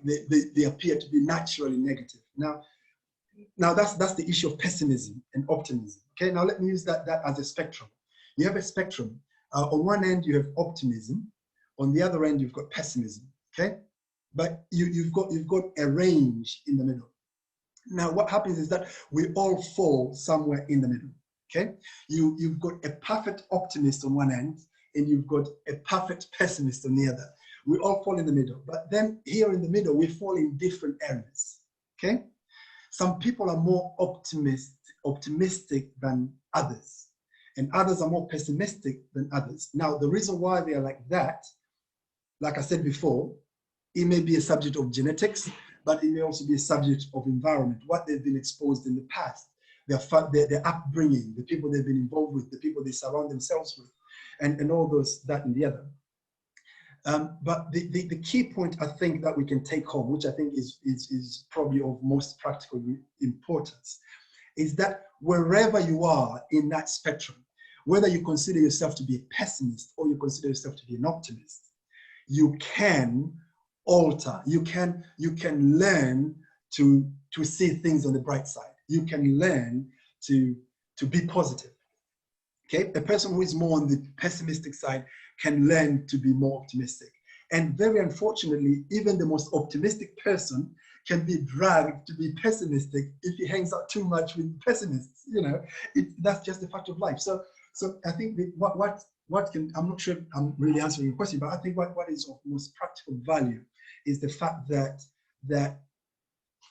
they appear to be naturally negative. Now that's the issue of pessimism and optimism. Okay, now let me use that as a spectrum. You have a spectrum. On one end, you have optimism. On the other end, you've got pessimism. Okay, but you've got a range in the middle. Now, what happens is that we all fall somewhere in the middle. Okay, you've got a perfect optimist on one end, and you've got a perfect pessimist on the other. We all fall in the middle, but then here in the middle, we fall in different areas. Okay, some people are more optimistic than others, and others are more pessimistic than others. Now, the reason why they are like that, like I said before, it may be a subject of genetics, but it may also be a subject of environment, what they've been exposed in the past, their upbringing, the people they've been involved with, the people they surround themselves with, and all those, that and the other. But the key point I think that we can take home, which I think is probably of most practical importance, is that wherever you are in that spectrum, whether you consider yourself to be a pessimist or you consider yourself to be an optimist, you can alter, you can learn to see things on the bright side. You can learn to be positive. Okay, a person who is more on the pessimistic side can learn to be more optimistic. And very unfortunately, even the most optimistic person can be dragged to be pessimistic if he hangs out too much with pessimists. You know, that's just a fact of life. So I think what can, I'm not sure I'm really answering your question, but I think what is of most practical value is the fact that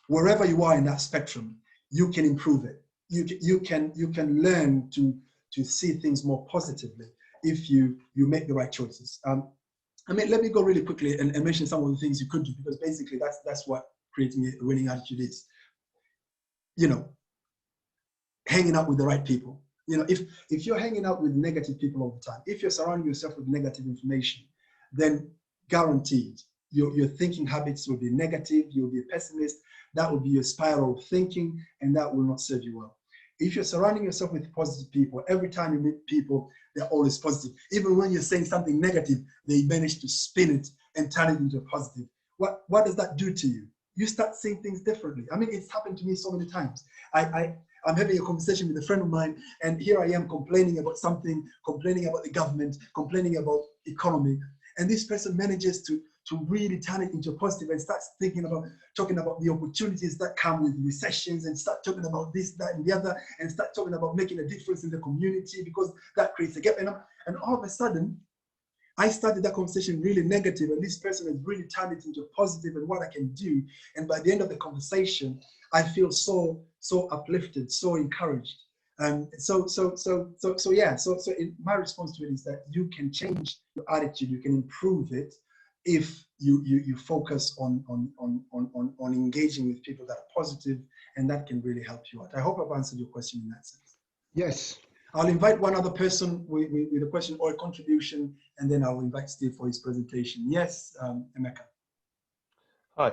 wherever you are in that spectrum, you can improve it. You can learn to see things more positively if you make the right choices. I mean, let me go really quickly and mention some of the things you could do, because basically that's what creating a winning attitude is. You know, hanging out with the right people. You know, if you're hanging out with negative people all the time, if you're surrounding yourself with negative information, then guaranteed your thinking habits will be negative, you'll be a pessimist, that will be your spiral of thinking, and that will not serve you well. If you're surrounding yourself with positive people, every time you meet people, they're always positive. Even when you're saying something negative, they manage to spin it and turn it into a positive. What does that do to you? You start seeing things differently. I mean, it's happened to me so many times. I'm having a conversation with a friend of mine, and here I am complaining about something, complaining about the government, complaining about economy, and this person manages to really turn it into a positive and starts talking about the opportunities that come with recessions, and start talking about this, that, and the other, and start talking about making a difference in the community, because that creates a gap. And all of a sudden, I started that conversation really negative, and this person has really turned it into positive and what I can do. And by the end of the conversation, I feel so uplifted, so encouraged. And so my response to it is that you can change your attitude, you can improve it if you focus on engaging with people that are positive, and that can really help you out. I hope I've answered your question in that sense. Yes. I'll invite one other person with a question or a contribution, and then I'll invite Steve for his presentation. Yes, Emeka. Hi,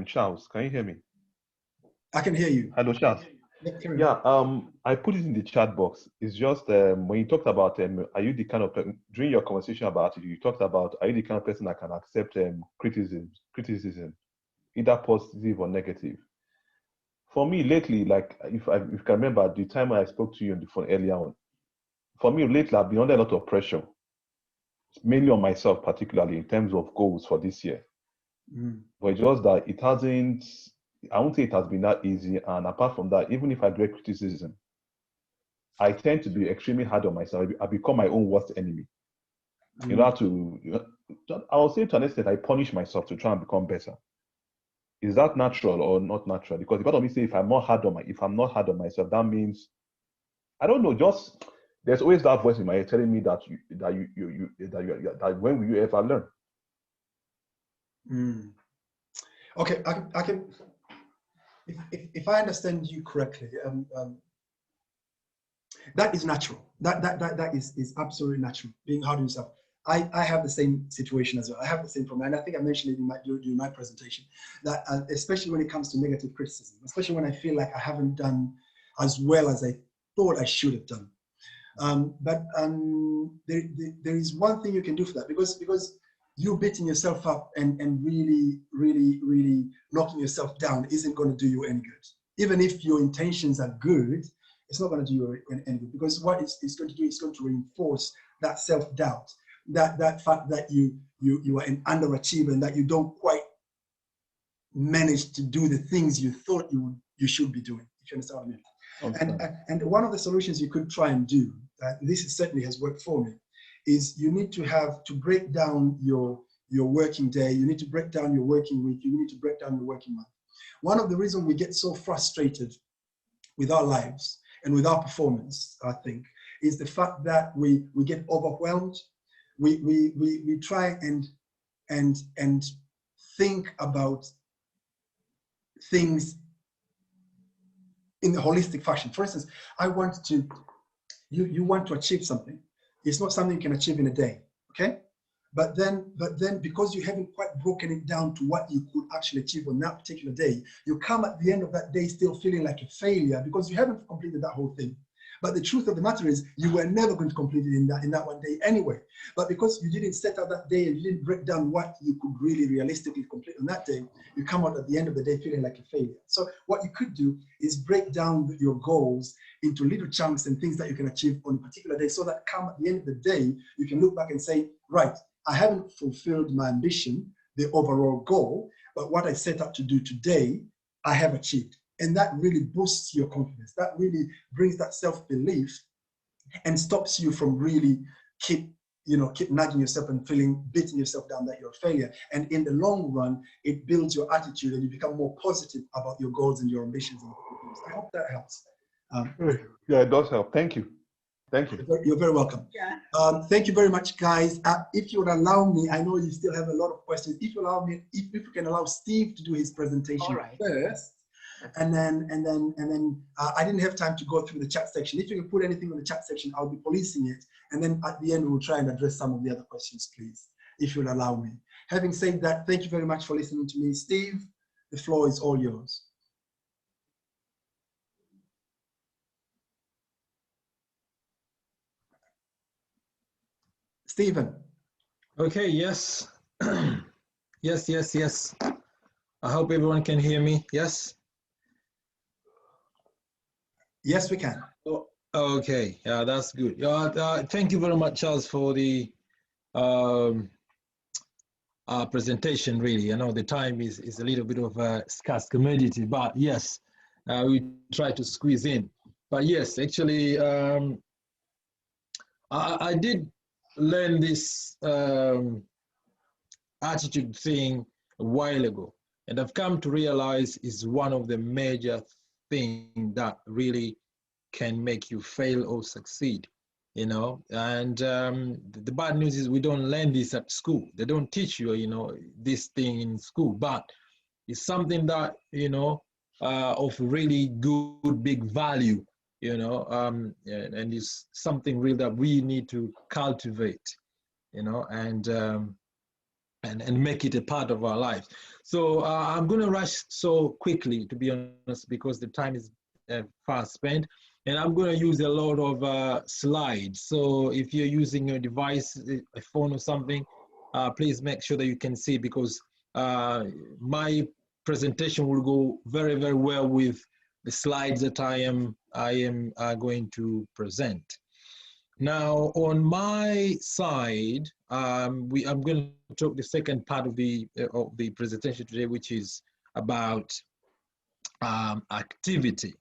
Charles, can you hear me? I can hear you. Hello, Charles. Yeah, I put it in the chat box. It's just when you talked about are you the kind of during your conversation about it, you talked about, are you the kind of person that can accept criticism, either positive or negative? For me lately, like if you can remember the time I spoke to you on the phone earlier on, for me lately I've been under a lot of pressure, mainly on myself, particularly in terms of goals for this year. But just that it hasn't, I won't say it has been that easy. And apart from that, even if I get criticism, I tend to be extremely hard on myself. I become my own worst enemy. In order to, I will say to an extent, I punish myself to try and become better. Is that natural or not natural? Because part of me say if I'm not hard on myself, that means, I don't know. Just there's always that voice in my head telling me that when will you ever learn? Okay, I can. If I understand you correctly, that is natural. That is absolutely natural. Being hard on yourself. I have the same situation as well. I have the same problem, and I think I mentioned it during my presentation. That especially when it comes to negative criticism, especially when I feel like I haven't done as well as I thought I should have done. But there is one thing you can do for that, because you beating yourself up and really knocking yourself down isn't going to do you any good. Even if your intentions are good, it's not going to do you any good, because what it's going to do, it's going to reinforce that self-doubt, that fact that you are an underachiever and that you don't quite manage to do the things you thought you should be doing, if you understand what I mean. And one of the solutions you could try and do, this certainly has worked for me, is you need to break down your working day, you need to break down your working week, you need to break down your working month. One of the reasons we get so frustrated with our lives and with our performance, I think, is the fact that we get overwhelmed. We try and think about things in a holistic fashion. For instance, you want to achieve something. It's not something you can achieve in a day, okay? But then because you haven't quite broken it down to what you could actually achieve on that particular day, you come at the end of that day still feeling like a failure because you haven't completed that whole thing. But the truth of the matter is you were never going to complete it in that one day anyway. But because you didn't set out that day and you didn't break down what you could really realistically complete on that day, you come out at the end of the day feeling like a failure. So what you could do is break down your goals into little chunks and things that you can achieve on a particular day, so that come at the end of the day, you can look back and say, right, I haven't fulfilled my ambition, the overall goal, but what I set out to do today, I have achieved. And that really boosts your confidence. That really brings that self-belief and stops you from really keep nagging yourself and beating yourself down that you're a failure. And in the long run, it builds your attitude and you become more positive about your goals and your ambitions. I hope that helps. Yeah, it does help. Thank you. Thank you. You're very welcome. Yeah. Thank you very much, guys. If you would allow me, I know you still have a lot of questions. If you allow me, if you can allow Steve to do his presentation first. And then I didn't have time to go through the chat section. If you can put anything on the chat section, I'll be policing it. And then at the end, we'll try and address some of the other questions, please, if you'll allow me. Having said that, thank you very much for listening to me. Steve, the floor is all yours. Stephen. Okay, yes. Yes. I hope everyone can hear me. Yes? Yes, we can. Oh, okay, yeah, that's good. Thank you very much, Charles, for the presentation, really. I know the time is a little bit of a scarce commodity, but yes, we try to squeeze in. But yes, actually, I did learn this attitude thing a while ago, and I've come to realize is one of the major things that really can make you fail or succeed, you know. And the bad news is we don't learn this at school. They don't teach you, you know, this thing in school, but it's something that, you know, of really good, big value, you know, and it's something real that we need to cultivate, you know, and make it a part of our life. So I'm going to rush so quickly, to be honest, because the time is fast spent, and I'm going to use a lot of slides. So if you're using your device, a phone or something, please make sure that you can see, because my presentation will go very, very well with the slides that I am going to present. Now, on my side, I'm going to talk the second part of the presentation today, which is about activity.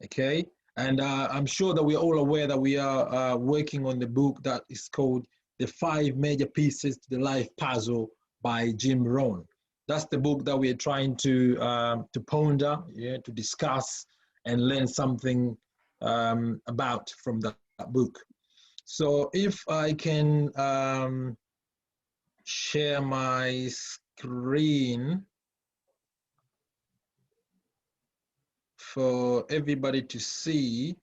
Okay, and I'm sure that we're all aware that we are working on the book that is called "The 5 Major Pieces to the Life Puzzle" by Jim Rohn. That's the book that we're trying to ponder, yeah, to discuss and learn something about from that book. So if I can share my screen for everybody to see.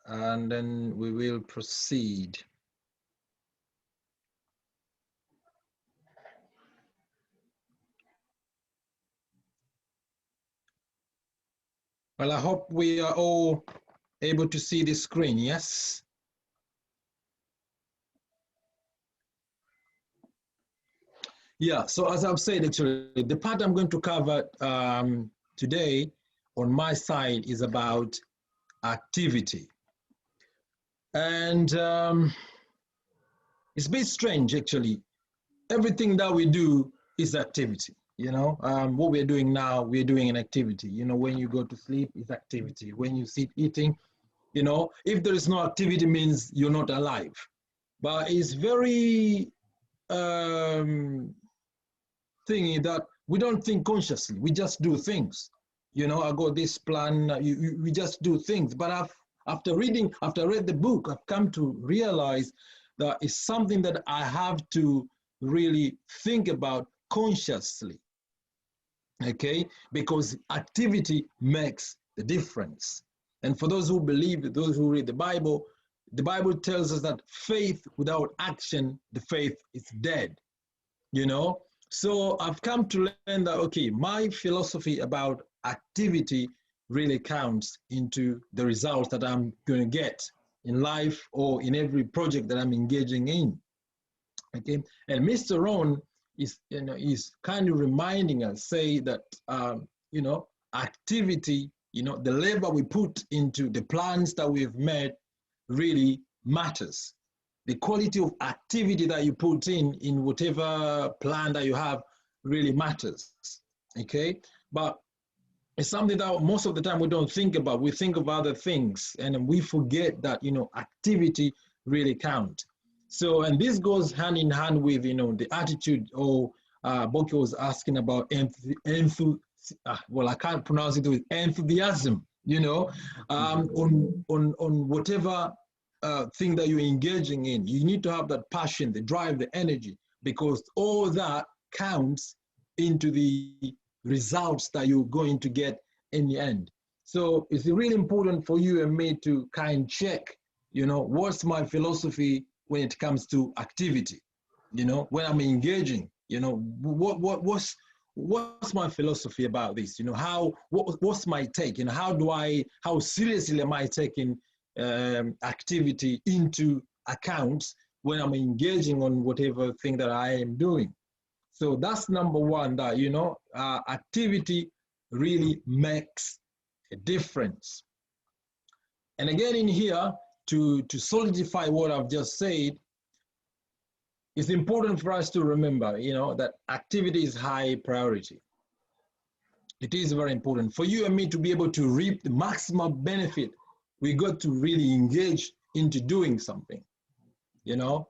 And then we will proceed. Well, I hope we are all able to see the screen, yes? Yeah, so as I've said, actually, the part I'm going to cover today on my side is about activity. And it's a bit strange, actually. Everything that we do is activity. You know, what we're doing now, we're doing an activity. You know, when you go to sleep, it's activity. When you sit eating, you know, if there is no activity, means you're not alive. But it's very thingy that we don't think consciously. We just do things. You know, I got this plan. We just do things. But after I read the book, I've come to realize that it's something that I have to really think about consciously. Okay, because activity makes the difference. And for those who believe, those who read the Bible tells us that faith without action, the faith is dead. You know, so I've come to learn that, okay, my philosophy about activity really counts into the results that I'm going to get in life or in every project that I'm engaging in. Okay, and Mr. Rohn is kind of reminding us, say that you know, activity, you know, the labor we put into the plans that we've made really matters. The quality of activity that you put in whatever plan that you have really matters. Okay, but it's something that most of the time we don't think about. We think of other things, and we forget that, you know, activity really counts. So, and this goes hand in hand with, you know, the attitude, or Boki was asking about well, I can't pronounce it with enthusiasm, you know, on whatever thing that you're engaging in. You need to have that passion, the drive, the energy, because all that counts into the results that you're going to get in the end. So it's really important for you and me to kind of check, you know, what's my philosophy when it comes to activity, you know, when I'm engaging, you know, what's my philosophy about this, you know, what's my take, you know, how seriously am I taking activity into account when I'm engaging on whatever thing that I am doing. So that's number one, that, you know, activity really makes a difference. And again, in here, to solidify what I've just said, it's important for us to remember, you know, that activity is high priority. It is very important for you and me to be able to reap the maximum benefit. We got to really engage into doing something. You know,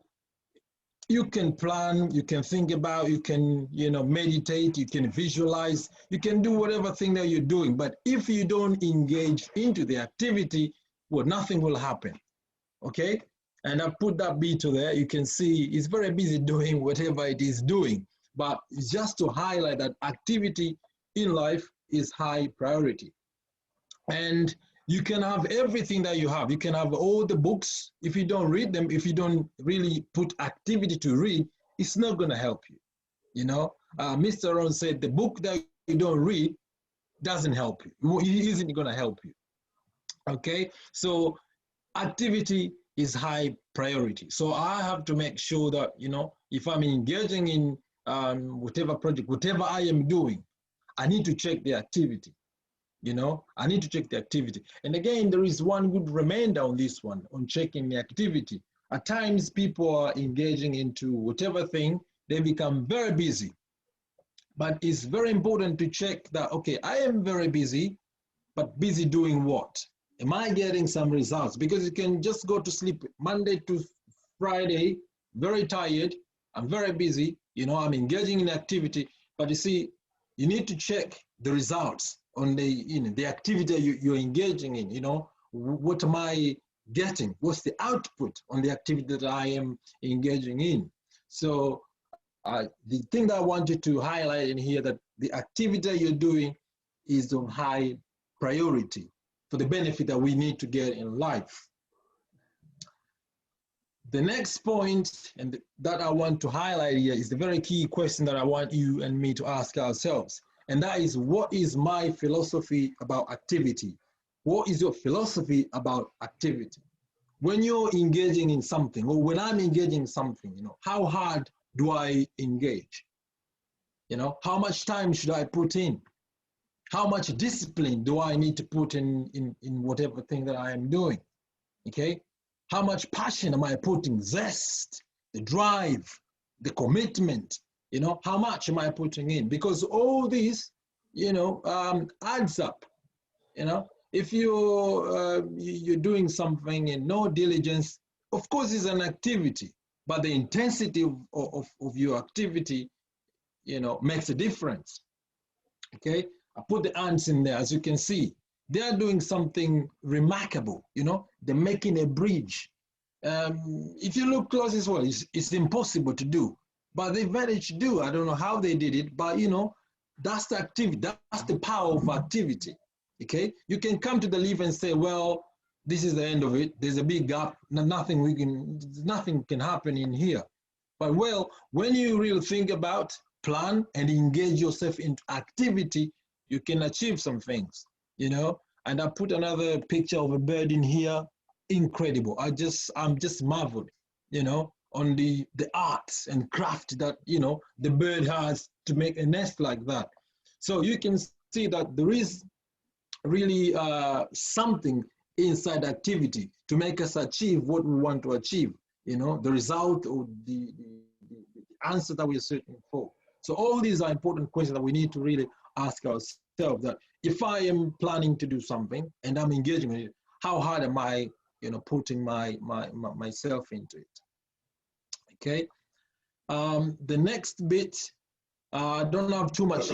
you can plan, you can think about, you can, you know, meditate, you can visualize, you can do whatever thing that you're doing. But if you don't engage into the activity, well, nothing will happen. Okay, and I put that Beto there. You can see he's very busy doing whatever it is doing, but it's just to highlight that activity in life is high priority. And you can have everything that you have. You can have all the books. If you don't read them, if you don't really put activity to read, it's not going to help you. You know, Mr. Rohn said the book that you don't read doesn't help you. It isn't going to help you. Okay, so activity is high priority. So I have to make sure that, you know, if I'm engaging in whatever project, whatever I am doing, I need to check the activity. You know, I need to check the activity. And again, there is one good reminder on this one, on checking the activity. At times, people are engaging into whatever thing, they become very busy. But it's very important to check that, okay, I am very busy, but busy doing what? Am I getting some results? Because you can just go to sleep Monday to Friday, very tired, I'm very busy, you know, I'm engaging in activity, but you see, you need to check the results on the, you know, the activity you're engaging in, you know, what am I getting? What's the output on the activity that I am engaging in? So the thing that I wanted to highlight in here, that the activity you're doing is of high priority for the benefit that we need to get in life. The next point, and that I want to highlight here, is the very key question that I want you and me to ask ourselves. And that is, what is my philosophy about activity? What is your philosophy about activity? When you're engaging in something, or when I'm engaging in something, you know, how hard do I engage? You know, how much time should I put in? How much discipline do I need to put in whatever thing that I am doing? Okay, how much passion am I putting? Zest, the drive, the commitment. You know, how much am I putting in? Because all these, you know, adds up. You know, if you're doing something in no diligence, of course it's an activity, but the intensity of your activity, you know, makes a difference. Okay, I put the ants in there. As you can see, they are doing something remarkable. You know, they're making a bridge. If you look close as well, it's impossible to do, but they managed to do. I don't know how they did it, but you know, that's the activity. That's the power of activity. Okay, you can come to the leaf and say, well, this is the end of it. There's a big gap. Nothing can happen in here. But well, when you really think about, plan, and engage yourself into activity, you can achieve some things, you know. And I put another picture of a bird in here. Incredible. I'm just marveled, you know, on the arts and craft that, you know, the bird has to make a nest like that. So you can see that there is really something inside activity to make us achieve what we want to achieve, you know, the result or the answer that we're searching for. So all these are important questions that we need to really ask ourselves, that if I am planning to do something and I'm engaging in it, how hard am I, you know, putting myself into it? Okay. The next bit, I don't have too much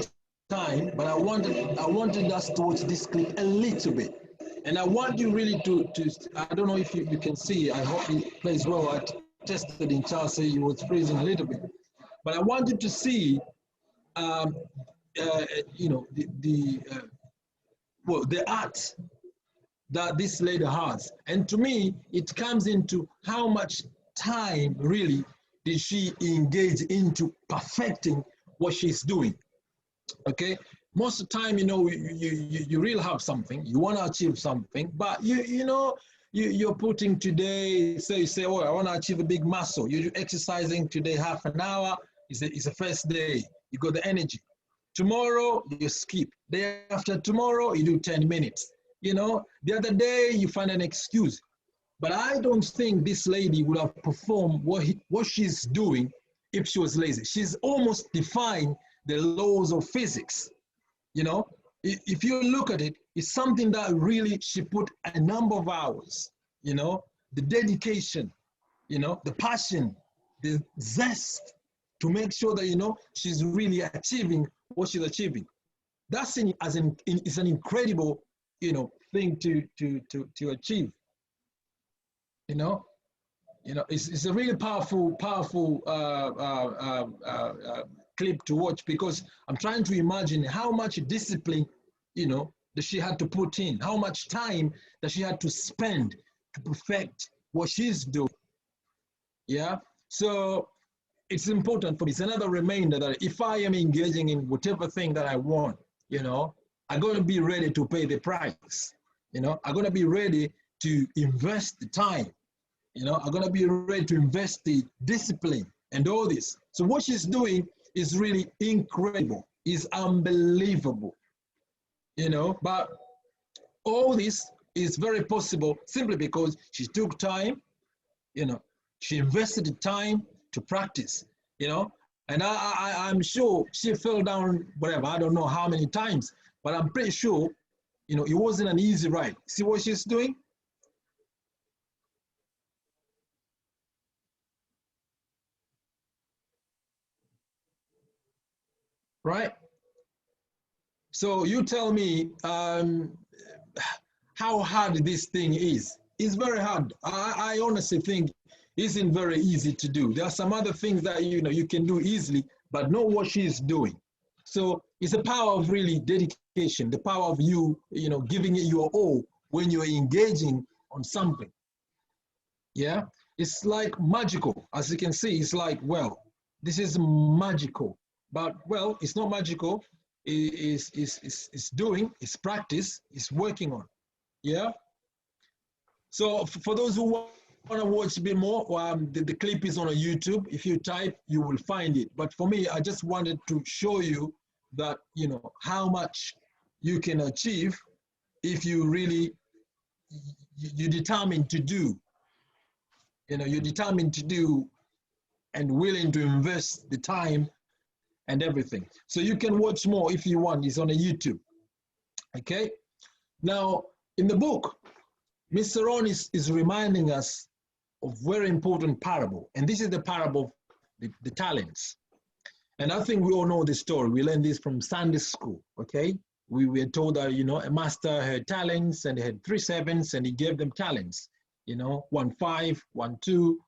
time, but I wanted us to watch this clip a little bit. And I want you really to I don't know if you can see, I hope it plays well. I tested in Chelsea, it was freezing a little bit. But I wanted to see, you know, the art that this lady has. And to me, it comes into how much time really did she engage into perfecting what she's doing. Okay, most of the time, you know, you really have something, you want to achieve something, but you're putting today, say you say, oh, I want to achieve a big muscle. You're exercising today half an hour. It's the first day. You got the energy. Tomorrow you skip. Day after tomorrow you do 10 minutes. You know, the other day you find an excuse. But I don't think this lady would have performed what she's doing if she was lazy. She's almost defying the laws of physics. You know, if you look at it, it's something that really she put a number of hours, you know, the dedication, you know, the passion, the zest to make sure that, you know, she's really achieving what she's achieving. That's it's an incredible, you know, thing to achieve. You know, it's a really powerful clip to watch, because I'm trying to imagine how much discipline, you know, that she had to put in, how much time that she had to spend to perfect what she's doing. Yeah, so it's important for me. It's another reminder that if I am engaging in whatever thing that I want, you know, I'm going to be ready to pay the price. You know, I'm going to be ready to invest the time. You know, I'm going to be ready to invest the discipline and all this. So what she's doing is really incredible, is unbelievable, you know, but all this is very possible simply because she took time, you know, she invested the time to practice, you know, and I'm sure she fell down, whatever, I don't know how many times, but I'm pretty sure, you know, it wasn't an easy ride. See what she's doing? Right? So you tell me how hard this thing is. It's very hard. I honestly think it isn't very easy to do. There are some other things that, you know, you can do easily, but not what she's doing. So it's the power of really dedication, the power of you, you know, giving it your all when you're engaging on something. Yeah, it's like magical. As you can see, it's like, well, this is magical. But, well, it's not magical. It's doing, it's practice, it's working on. Yeah. So for those who want to watch a bit more, the clip is on YouTube. If you type, you will find it. But for me, I just wanted to show you that, you know, how much you can achieve if you really, you're determined to do. You know, you're determined to do and willing to invest the time and everything. So you can watch more if you want. It's on a YouTube. Okay. Now, in the book, Mr. Rohn is reminding us of very important parable. And this is the parable of the talents. And I think we all know this story. We learned this from Sunday school, okay? We were told that, you know, a master had talents and he had 3 servants and he gave them talents, you know, 1 5, 1 2,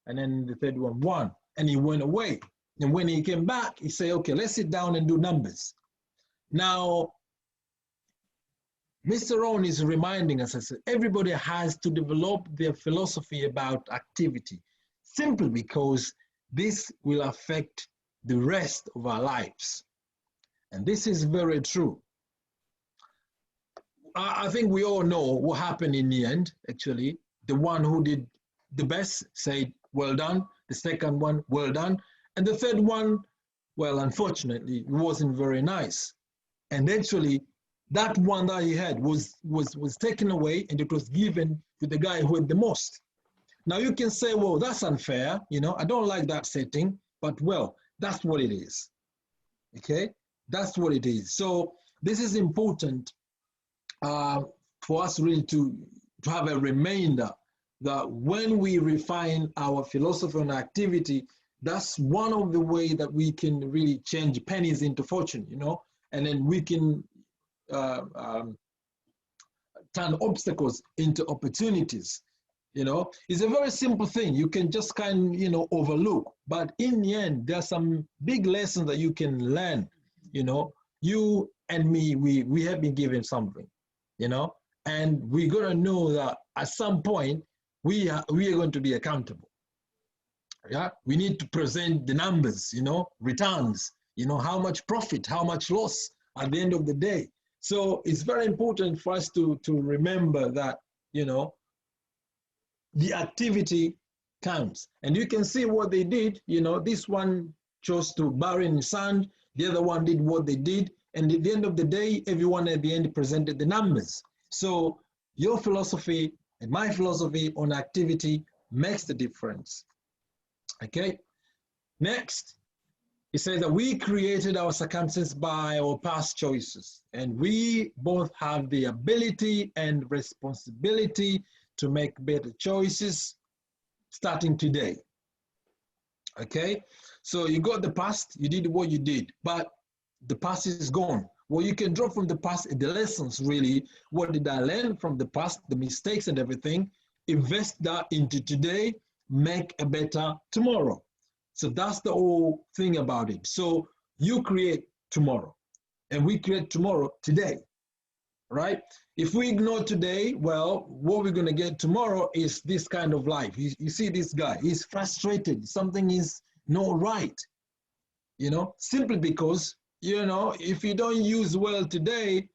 and then the third one 1. And he went away. And when he came back, he said, okay, let's sit down and do numbers. Now, Mr. Rohn is reminding us that everybody has to develop their philosophy about activity, simply because this will affect the rest of our lives. And this is very true. I think we all know what happened in the end, actually. The one who did the best said, well done. The second one, well done. And the third one, well, unfortunately, it wasn't very nice. And actually, that one that he had was taken away and it was given to the guy who had the most. Now you can say, well, that's unfair. You know, I don't like that setting, but well, that's what it is. Okay, that's what it is. So this is important for us really to have a reminder that when we refine our philosophy and activity, that's one of the ways that we can really change pennies into fortune, you know, and then we can turn obstacles into opportunities. You know, it's a very simple thing. You can just kind of, you know, overlook. But in the end, there's some big lessons that you can learn. You know, you and me, we have been given something, you know, and we're going to know that at some point we are going to be accountable. Yeah, we need to present the numbers, you know, returns, you know, how much profit, how much loss at the end of the day. So it's very important for us to remember that, you know, the activity counts. And you can see what they did. You know, this one chose to bury in sand, the other one did what they did, and at the end of the day, everyone at the end presented the numbers. So your philosophy and my philosophy on activity makes the difference. Okay, next. It says that we created our circumstances by our past choices, and we both have the ability and responsibility to make better choices starting today. Okay, so you got the past, you did what you did, but the past is gone. What you can draw from the past is the lessons, really. What did I learn from the past, the mistakes and everything? Invest that into today, make a better tomorrow. So that's the whole thing about it. So you create tomorrow, and we create tomorrow today, right? If we ignore today, well, what we're going to get tomorrow is this kind of life. You see this guy, he's frustrated. Something is not right, you know, simply because, you know, if you don't use well today,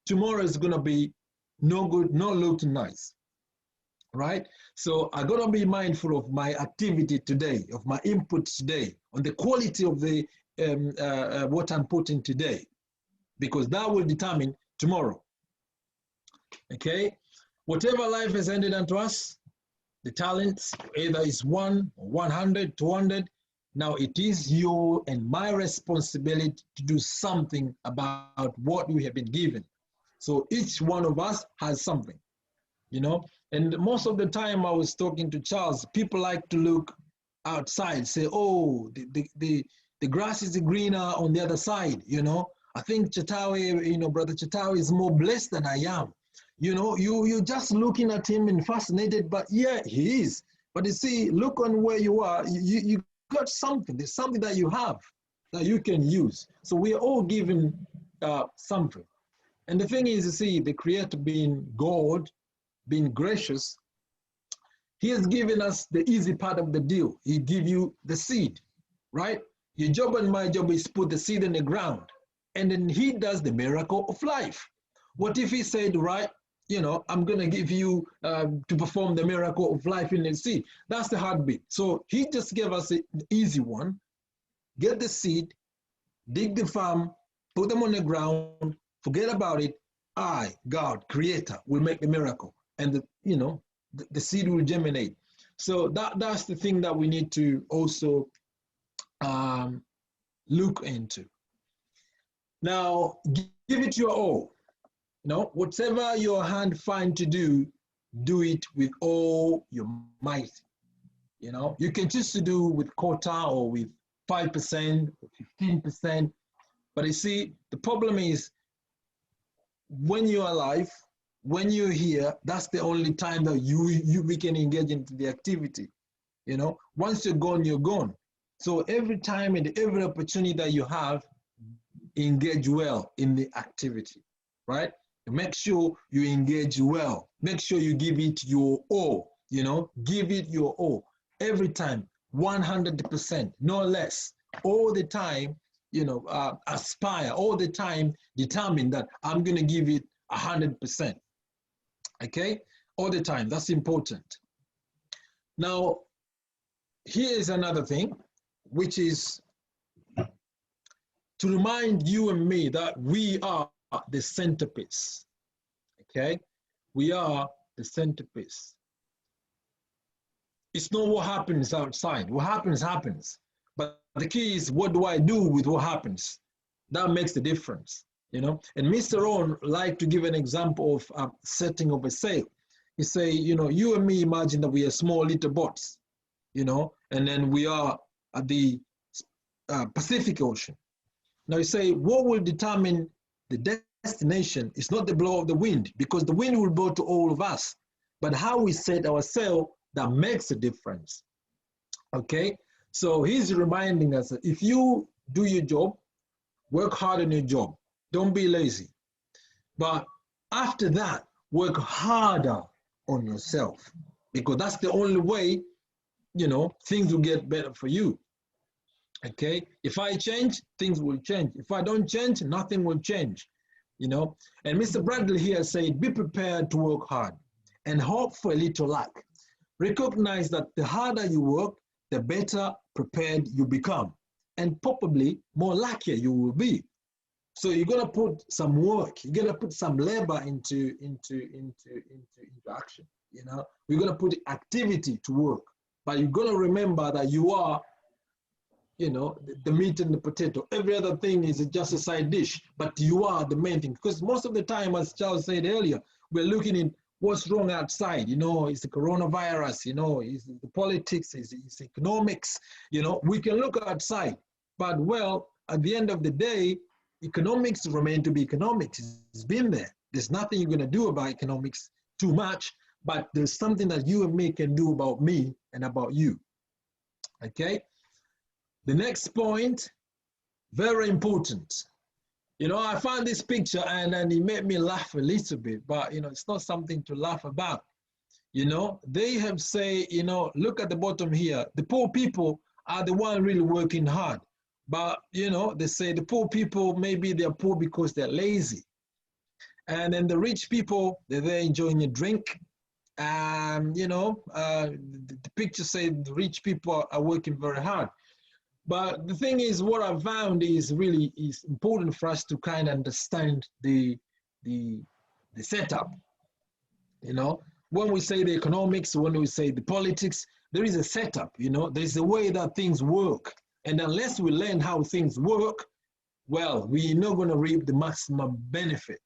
tomorrow is going to be no good, not looking nice. Right? So I got to be mindful of my activity today, of my input today, on the quality of the what I'm putting today, because that will determine tomorrow. Okay? Whatever life has handed unto us, the talents, either it's 1, 100, 200, now it is your and my responsibility to do something about what we have been given. So each one of us has something, you know? And most of the time I was talking to Charles, people like to look outside, say, oh, the grass is greener on the other side, you know. I think Chatawe, you know, Brother Chatawe is more blessed than I am. You know, you're just looking at him and fascinated, but yeah, he is. But you see, look on where you are, you got something. There's something that you have that you can use. So we are all given something. And the thing is, you see, the Creator being God, being gracious, he has given us the easy part of the deal. He give you the seed, right? Your job and my job is put the seed in the ground, and then he does the miracle of life. What if he said, right, I'm going to give you to perform the miracle of life in the seed. That's the hard bit. So he just gave us an easy one. Get the seed, dig the farm, put them on the ground, forget about it. I, God, creator, will make the miracle. And the seed will germinate. So that's the thing that we need to also look into. Now, give it your all. Whatever your hand find to do it with all your might. You can choose to do with quota or with 5% or 15%. But you see, the problem is when you're alive, when you're here, that's the only time that we can engage into the activity. Once you're gone, you're gone. So every time and every opportunity that you have, engage well in the activity, right? Make sure you engage well. Make sure you give it your all, give it your all. Every time, 100%, no less. All the time, aspire, all the time, determine that I'm going to give it 100%. Okay? All the time. That's important. Now, here is another thing, which is to remind you and me that we are the centerpiece. Okay? We are the centerpiece. It's not what happens outside. What happens, happens. But the key is, what do I do with what happens? That makes the difference, And Mr. Rohn liked to give an example of setting of a sail. He say, you and me imagine that we are small little boats, and then we are at the Pacific Ocean. Now you say, what will determine the destination is not the blow of the wind, because the wind will blow to all of us, but how we set our sail, that makes a difference. Okay, so he's reminding us that if you do your job, work hard on your job, don't be lazy. But after that, work harder on yourself, because that's the only way, things will get better for you. Okay, if I change, things will change. If I don't change, nothing will change, And Mr. Bradley here said, be prepared to work hard and hope for a little luck. Recognize that the harder you work, the better prepared you become, and probably more luckier you will be. So you're gonna put some work, you're gonna put some labor into action. We're gonna put activity to work, but you're gonna remember that you are, the meat and the potato. Every other thing is just a side dish, but you are the main thing. Because most of the time, as Charles said earlier, we're looking in what's wrong outside. It's the coronavirus, it's the politics, it's economics. We can look outside, but well, at the end of the day, economics remain to be economics. It's been there. There's nothing you're going to do about economics too much, but there's something that you and me can do about me and about you. Okay? The next point, very important. I found this picture and it made me laugh a little bit, but it's not something to laugh about. They have say, look at the bottom here, the poor people are the one really working hard. But, they say the poor people, maybe they're poor because they're lazy. And then the rich people, they're there enjoying a drink. The picture says the rich people are working very hard. But the thing is, what I found is important for us to kind of understand the setup. When we say the economics, when we say the politics, there is a setup. There's a way that things work. And unless we learn how things work, well, we're not going to reap the maximum benefit.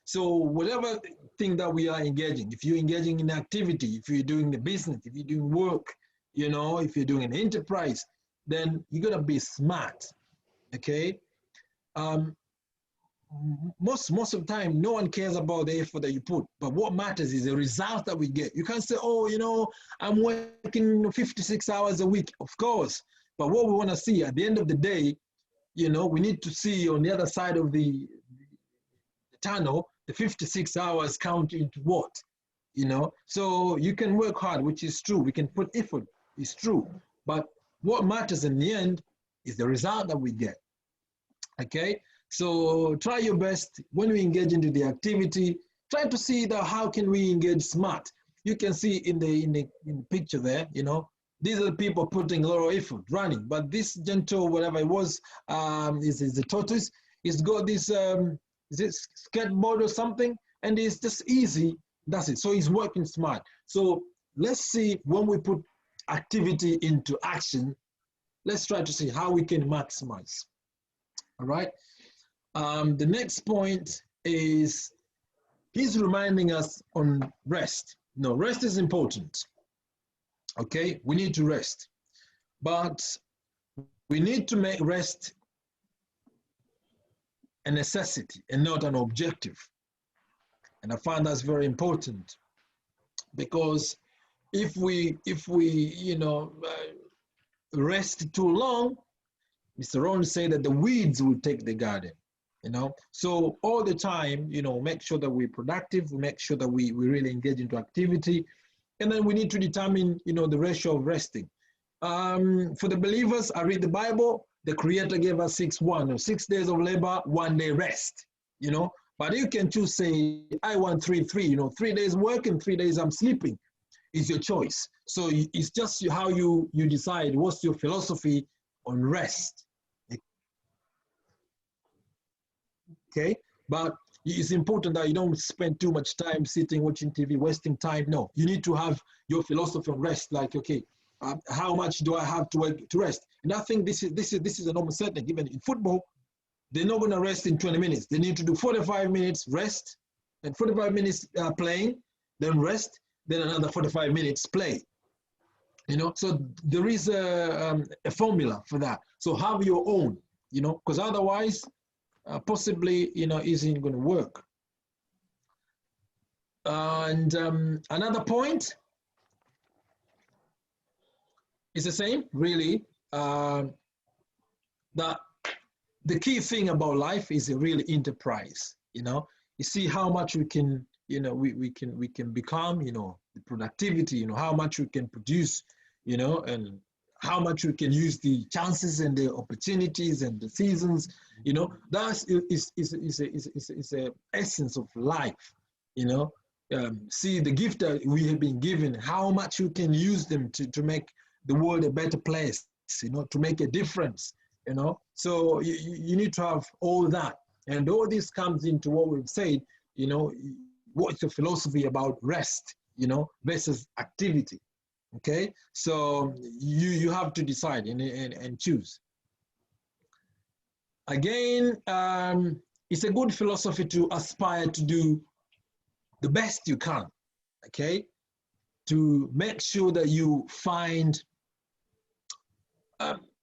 So whatever thing that we are engaging, if you're engaging in activity, if you're doing the business, if you're doing work, if you're doing an enterprise, then you're going to be smart. Okay? Most of the time, no one cares about the effort that you put, but what matters is the result that we get. You can't say, I'm working 56 hours a week. Of course, but what we want to see at the end of the day, we need to see on the other side of the tunnel, the 56 hours count into what, So you can work hard, which is true. We can put effort, it's true. But what matters in the end is the result that we get. Okay? So try your best when we engage into the activity, try to see that how can we engage smart. You can see in the picture there, you know, these are the people putting a lot of effort running, but this gentle, whatever it was, is the tortoise. It's got this, is it skateboard or something? And it's just easy, that's it. So he's working smart. So let's see, when we put activity into action, let's try to see how we can maximize, all right? The next point is, he's reminding us on rest. No, rest is important. Okay, we need to rest, but we need to make rest a necessity and not an objective. And I find that's very important, because if we you know, rest too long, Mr. Rohn said that the weeds will take the garden. You know, so all the time, you know, make sure that we're productive, we make sure that we really engage into activity, and then we need to determine, you know, the ratio of resting. For the believers, I read the Bible, the Creator gave us 6-1, 6 days of labor, 1 day rest, you know, but you can choose, say, I want 3-3, you know, 3 days work and 3 days I'm sleeping. It's your choice. So it's just how you decide what's your philosophy on rest. Okay, but it's important that you don't spend too much time sitting watching TV, wasting time. No, you need to have your philosophy on rest. Like, okay, how much do I have to work to rest? And I think this is a normal setting. Even in football, they're not going to rest in 20 minutes. They need to do 45 minutes rest, and 45 minutes playing, then rest, then another 45 minutes play. You know, so there is a formula for that. So have your own. You know, because otherwise, possibly, you know, isn't going to work. And another point is the same, really, that the key thing about life is a real enterprise. You know, you see how much we can, you know, we can become, you know, the productivity, you know, how much we can produce, you know, and how much we can use the chances and the opportunities and the seasons, you know, that is a essence of life, you know. See the gift that we have been given, how much you can use them to make the world a better place, you know, to make a difference, you know. So you need to have all that. And all this comes into what we've said, you know, what's the philosophy about rest, you know, versus activity. Okay, so you have to decide and choose. Again, it's a good philosophy to aspire to do the best you can, okay? To make sure that you find,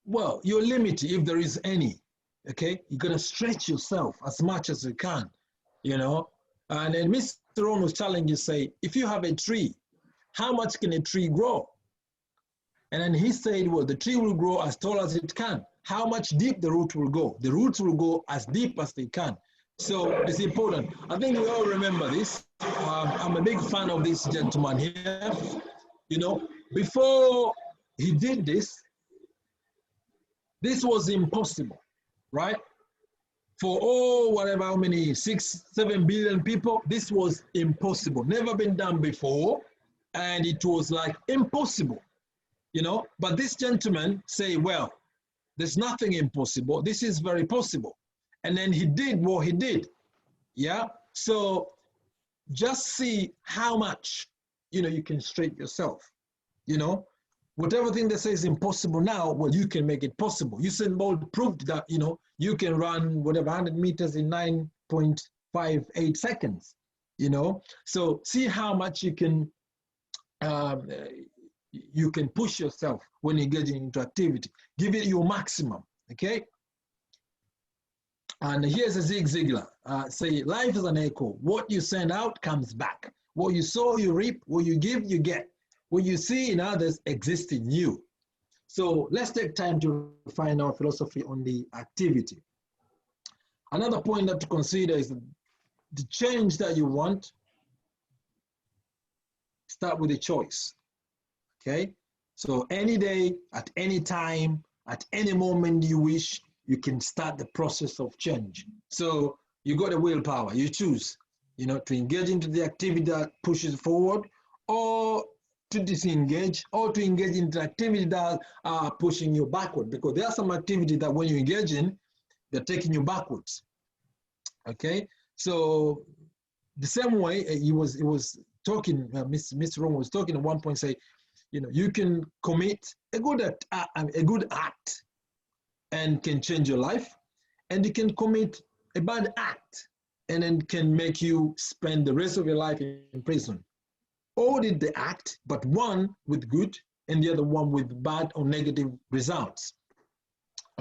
well, your limit, if there is any, okay? You're gonna stretch yourself as much as you can, you know? And then Mr. Rohn was telling you, say, if you have a tree, how much can a tree grow? And then he said, well, the tree will grow as tall as it can. How much deep the root will go? The roots will go as deep as they can. So it's important. I think we all remember this. I'm a big fan of this gentleman here. You know, before he did this, this was impossible, right? For whatever, how many, 6-7 billion people, this was impossible. Never been done before. And it was like impossible, you know. But this gentleman say, well, there's nothing impossible. This is very possible. And then he did what he did. Yeah. So just see how much, you know, you can stretch yourself, you know. Whatever thing that says impossible now, well, you can make it possible. Usain Bolt proved that, you know, you can run whatever 100 meters in 9.58 seconds, you know. So see how much you can push yourself when you're getting into activity. Give it your maximum, okay? And here's a Zig Ziglar. Say, life is an echo. What you send out comes back. What you sow, you reap. What you give, you get. What you see in others exists in you. So let's take time to find our philosophy on the activity. Another point that to consider is the change that you want. Start with a choice, okay? So any day, at any time, at any moment you wish, you can start the process of change. So you got a willpower, you choose. you know, to engage into the activity that pushes forward, or to disengage, or to engage into activity that are pushing you backward, because there are some activity that when you engage in, they're taking you backwards. Okay, so the same way he was talking, Mr. Rohn was talking at one point, say, you know, you can commit a good act and can change your life, and you can commit a bad act and then can make you spend the rest of your life in prison. All did the act, but one with good and the other one with bad or negative results.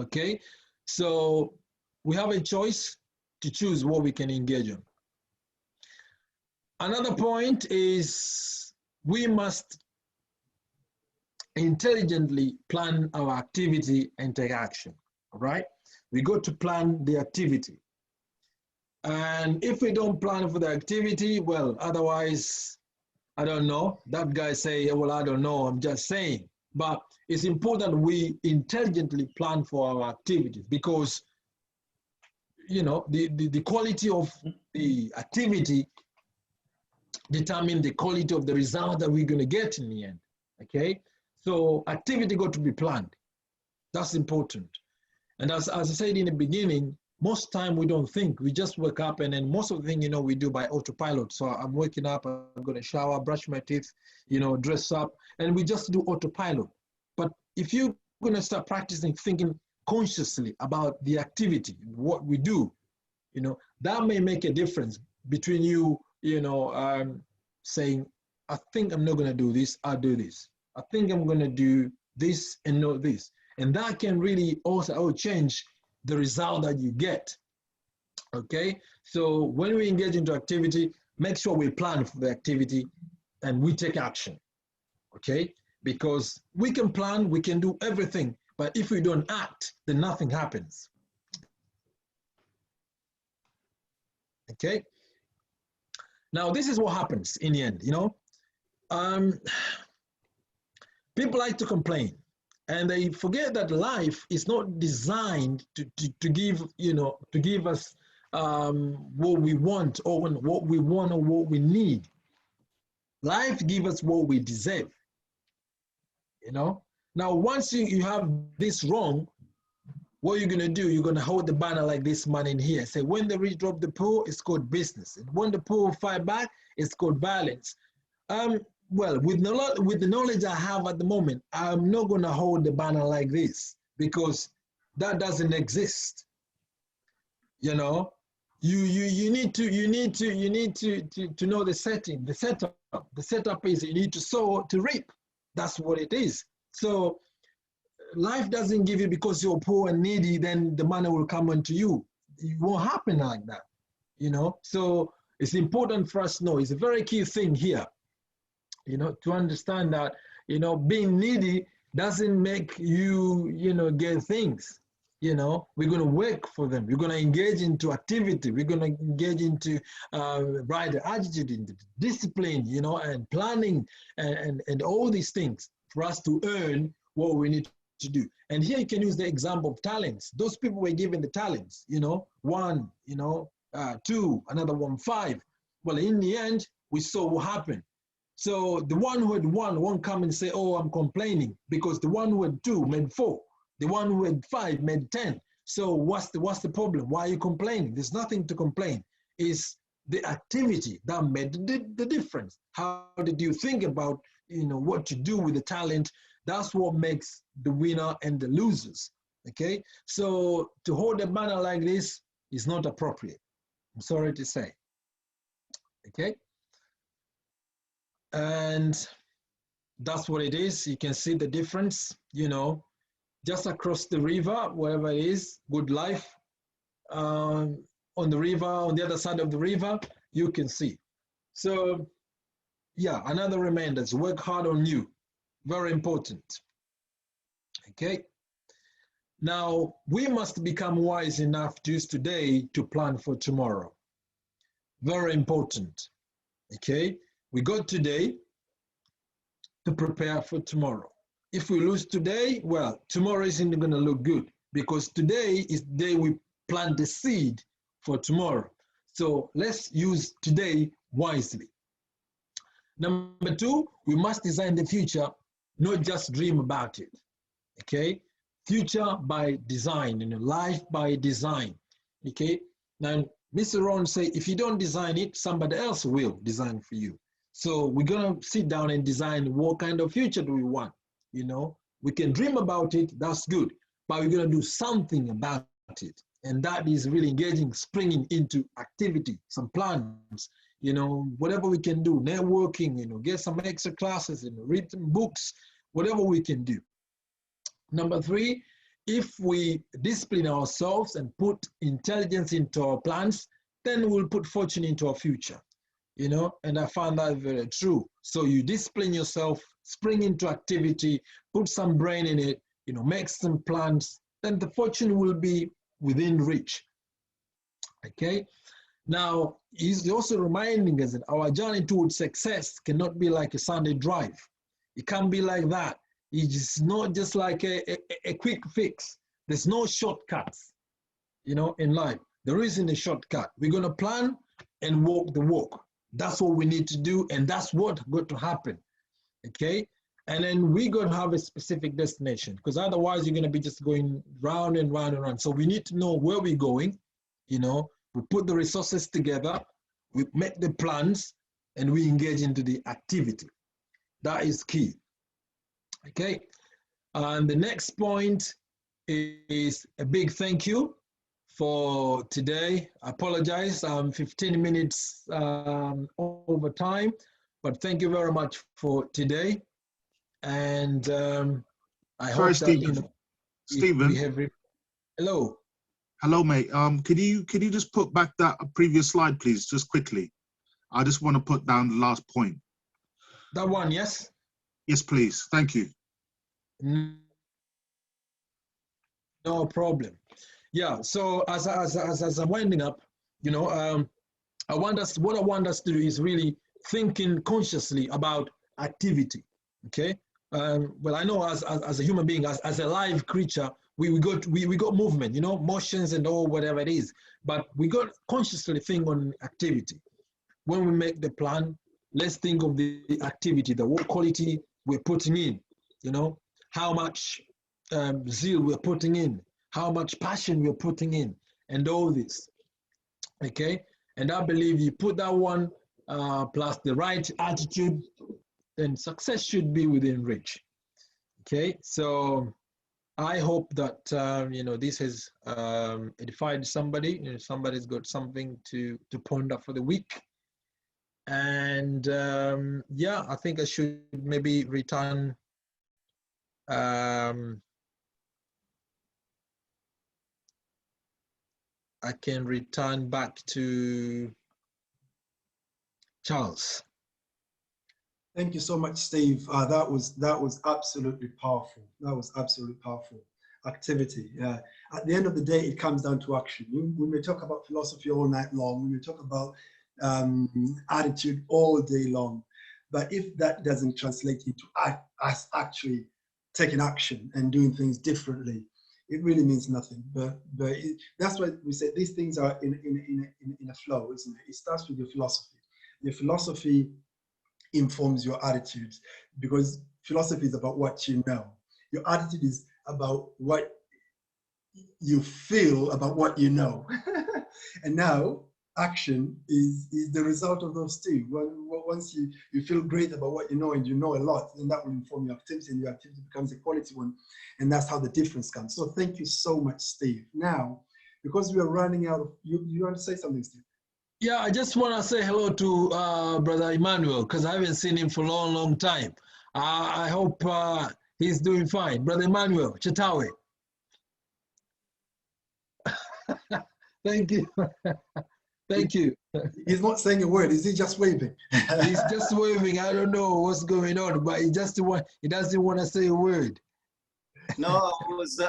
Okay, so we have a choice to choose what we can engage in. Another point is we must intelligently plan our activity and take action, all right? We got to plan the activity. And if we don't plan for the activity, well, otherwise, I don't know. That guy say, well, I don't know, I'm just saying. But it's important we intelligently plan for our activities, because, you know, the quality of the activity determine the quality of the result that we're going to get in the end. Okay, so activity got to be planned. That's important. And as I said in the beginning, most time we don't think, we just wake up, and then most of the thing, you know, we do by autopilot. So I'm waking up, I'm going to shower, brush my teeth, you know, dress up, and we just do autopilot. But if you're going to start practicing thinking consciously about the activity, what we do, you know, that may make a difference between you, you know, saying, I think I'm not going to do this, I'll do this. I think I'm going to do this and not this. And that can really also change the result that you get. Okay, so when we engage into activity, make sure we plan for the activity and we take action. Okay, because we can plan, we can do everything, but if we don't act, then nothing happens. Okay, now this is what happens in the end, you know. People like to complain, and they forget that life is not designed to give, you know, to give us what we want, or what we want or what we need. Life gives us what we deserve, you know. Now, once you have this wrong, what you're going to do, you're going to hold the banner like this man in here. Say, when the rich drop the poor, it's called business. And when the poor fight back, it's called violence. Well, with the knowledge I have at the moment, I'm not going to hold the banner like this, because that doesn't exist. You know, you need to know the setting, the setup. The setup is you need to sow to reap. That's what it is. So life doesn't give you because you're poor and needy, then the money will come unto you. It won't happen like that, you know. So it's important for us to know. It's a very key thing here, you know, to understand that, you know, being needy doesn't make you, you know, get things. You know, we're going to work for them. We're going to engage into activity. We're going to engage into right attitude, into discipline, you know, and planning and all these things for us to earn what we need to do. And here you can use the example of talents. Those people were given the talents, you know, 1, you know, 2, another 1, 5. Well, in the end, we saw what happened. So the one who had 1 won't come and say, oh, I'm complaining, because the one who had 2 made 4. The one who had 5 made 10. So what's the problem? Why are you complaining? There's nothing to complain. It's the activity that made the difference. How did you think about, you know, what to do with the talent? That's what makes the winner and the losers. Okay, so to hold a banner like this is not appropriate. I'm sorry to say. Okay, and that's what it is. You can see the difference, you know. Just across the river, wherever it is, good life. On the river, on the other side of the river, you can see. So, yeah, another reminder is work hard on you. Very important. Okay. Now, we must become wise enough to use today to plan for tomorrow. Very important. Okay. We got today to prepare for tomorrow. If we lose today, well, tomorrow isn't going to look good, because today is the day we plant the seed for tomorrow. So let's use today wisely. Number two, we must design the future, not just dream about it. Okay, future by design, life by design. Okay, now Mr. Rohn say if you don't design it, somebody else will design for you. So we're gonna sit down and design what kind of future do we want. We can dream about it, that's good, but we're gonna do something about it, and that is really engaging, springing into activity, some plans. Whatever we can do, networking, get some extra classes, read some books, whatever we can do. Number three, if we discipline ourselves and put intelligence into our plans, then we'll put fortune into our future, and I found that very true. So you discipline yourself, spring into activity, put some brain in it, make some plans, then the fortune will be within reach. Okay. Now, he's also reminding us that our journey towards success cannot be like a Sunday drive. It can't be like that. It's not just like a quick fix. There's no shortcuts, in life. There isn't a shortcut. We're going to plan and walk the walk. That's what we need to do, and that's what's going to happen, okay? And then we're going to have a specific destination, because otherwise you're going to be just going round and round and round. So we need to know where we're going, we put the resources together, we make the plans, and we engage into the activity. That is key. Okay. And the next point is a big thank you for today. I apologize, I'm 15 minutes over time, but thank you very much for today. And I hope that, Stephen. Stephen. We have hello. Hello, mate. Could you just put back that previous slide, please, just quickly? I just want to put down the last point. That one, yes? Yes, please. Thank you. No problem. Yeah. So as I'm winding up, what I want us to do is really thinking consciously about activity. Okay. Well, I know as a human being, as a live creature, we got movement, motions and all whatever it is, but we got consciously think on activity. When we make the plan, let's think of the activity, the what quality we're putting in, how much zeal we're putting in, how much passion we're putting in, and all this. Okay, and I believe you put that one plus the right attitude, then success should be within reach. Okay, so I hope that this has edified somebody. Somebody's got something to ponder for the week. And yeah, I think I should maybe return. I can return back to Charles. Thank you so much, Steve. That was absolutely powerful. That was absolutely powerful. Activity. At the end of the day, it comes down to action. We may talk about philosophy all night long. We may talk about attitude all day long. But if that doesn't translate into us actually taking action and doing things differently, it really means nothing. But that's why we say these things are in a flow, isn't it? It starts with your philosophy. Your philosophy informs your attitudes, because philosophy is about what you know. Your attitude is about what you feel about what you know. And now action is the result of those two. Once you feel great about what you know and you know a lot, then that will inform your activity, and your activity becomes a quality one, and that's how the difference comes. So thank you so much, Steve. Now, because we are running out of, you want to say something, Steve? Yeah, I just want to say hello to Brother Emmanuel, because I haven't seen him for a long time. I hope he's doing fine. Brother Emmanuel, Chatawe. Thank you. Thank you. He's not saying a word. Is he just waving? He's just waving. I don't know what's going on, but he doesn't want to say a word. No,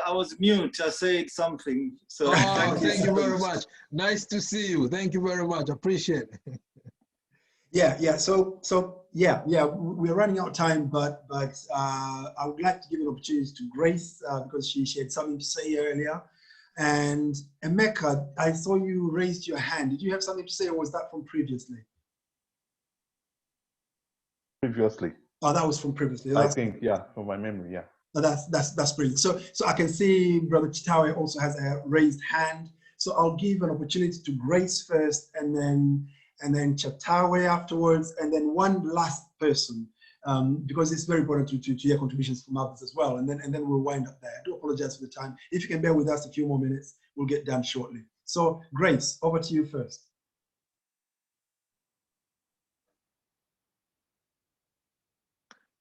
I was mute. I said something. So thank you very much. Nice to see you. Thank you very much. Appreciate it. Yeah. So we're running out of time, but I would like to give an opportunity to Grace because she had something to say earlier. And Emeka, I saw you raised your hand. Did you have something to say, or was that from previously? Previously. Oh, that was from previously. I think, yeah, from my memory, yeah. No, that's brilliant. So I can see Brother Chitawe also has a raised hand. So I'll give an opportunity to Grace first, and then Chitawe afterwards, and then one last person, because it's very important to hear contributions from others as well. And then we'll wind up there. I do apologize for the time. If you can bear with us a few more minutes, we'll get done shortly. So Grace, over to you first.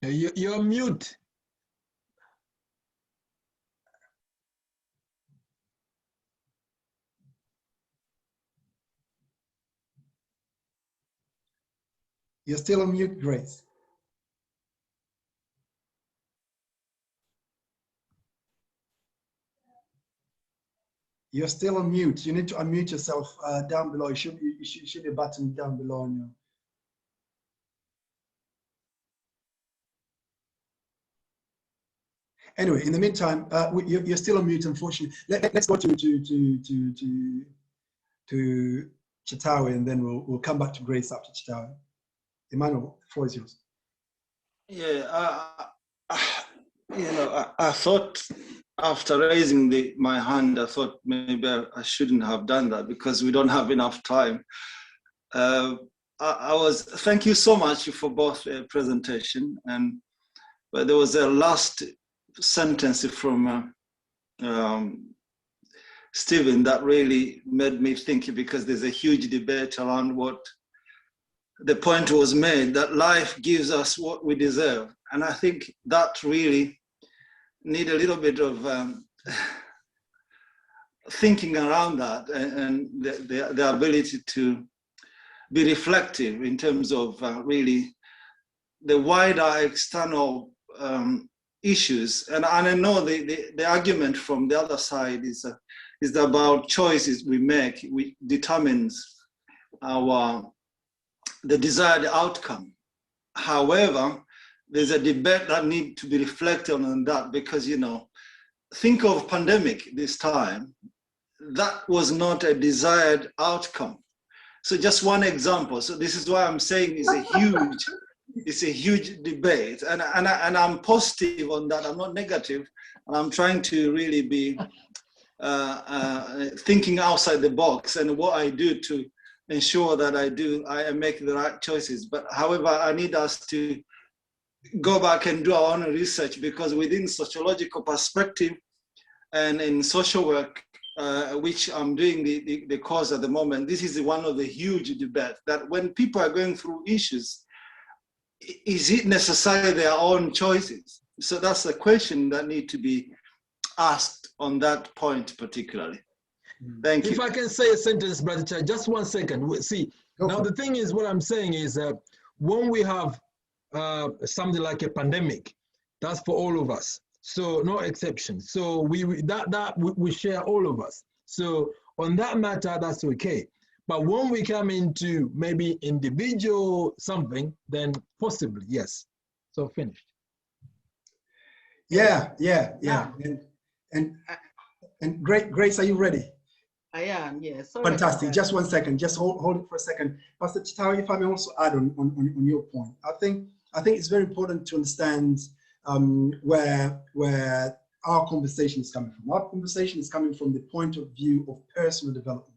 You're mute. You're still on mute, Grace. You're still on mute. You need to unmute yourself down below. It should be a button down below on you. Anyway, in the meantime, you're still on mute, unfortunately. Let's go to Chitawe, and then we'll come back to Grace after Chitawe. Emmanuel, the floor is yours. Yeah, I thought after raising my hand, I thought maybe I shouldn't have done that because we don't have enough time. Thank you so much for both presentation, but there was a last sentence from Stephen that really made me think, because there's a huge debate around what the point was made, that life gives us what we deserve. And I think that really need a little bit of thinking around that, and the ability to be reflective in terms of really the wider external issues. And I know the argument from the other side is about choices we make, which determines the desired outcome. However, there's a debate that needs to be reflected on that, because, think of pandemic this time. That was not a desired outcome. So just one example. So this is why I'm saying it's a huge debate, and I'm positive on that. I'm not negative, and I'm trying to really be thinking outside the box, and what I do to ensure that I make the right choices. But however, I need us to go back and do our own research, because within sociological perspective and in social work, which I'm doing the course at the moment, this is one of the huge debates, that when people are going through issues, is it necessarily their own choices? So that's a question that needs to be asked on that point particularly. Thank you. If I can say a sentence, Brother Chad, just 1 second. See, now the thing is, what I'm saying is when we have something like a pandemic, that's for all of us. So no exception. So we share all of us. So on that matter, that's okay. But when we come into maybe individual something, then possibly, yes. So finished. Yeah. And Grace, are you ready? I am, yes. Sorry. Fantastic. Just 1 second. Just hold it for a second. Pastor Chitawe, if I may also add on your point. I think it's very important to understand where our conversation is coming from. Our conversation is coming from the point of view of personal development.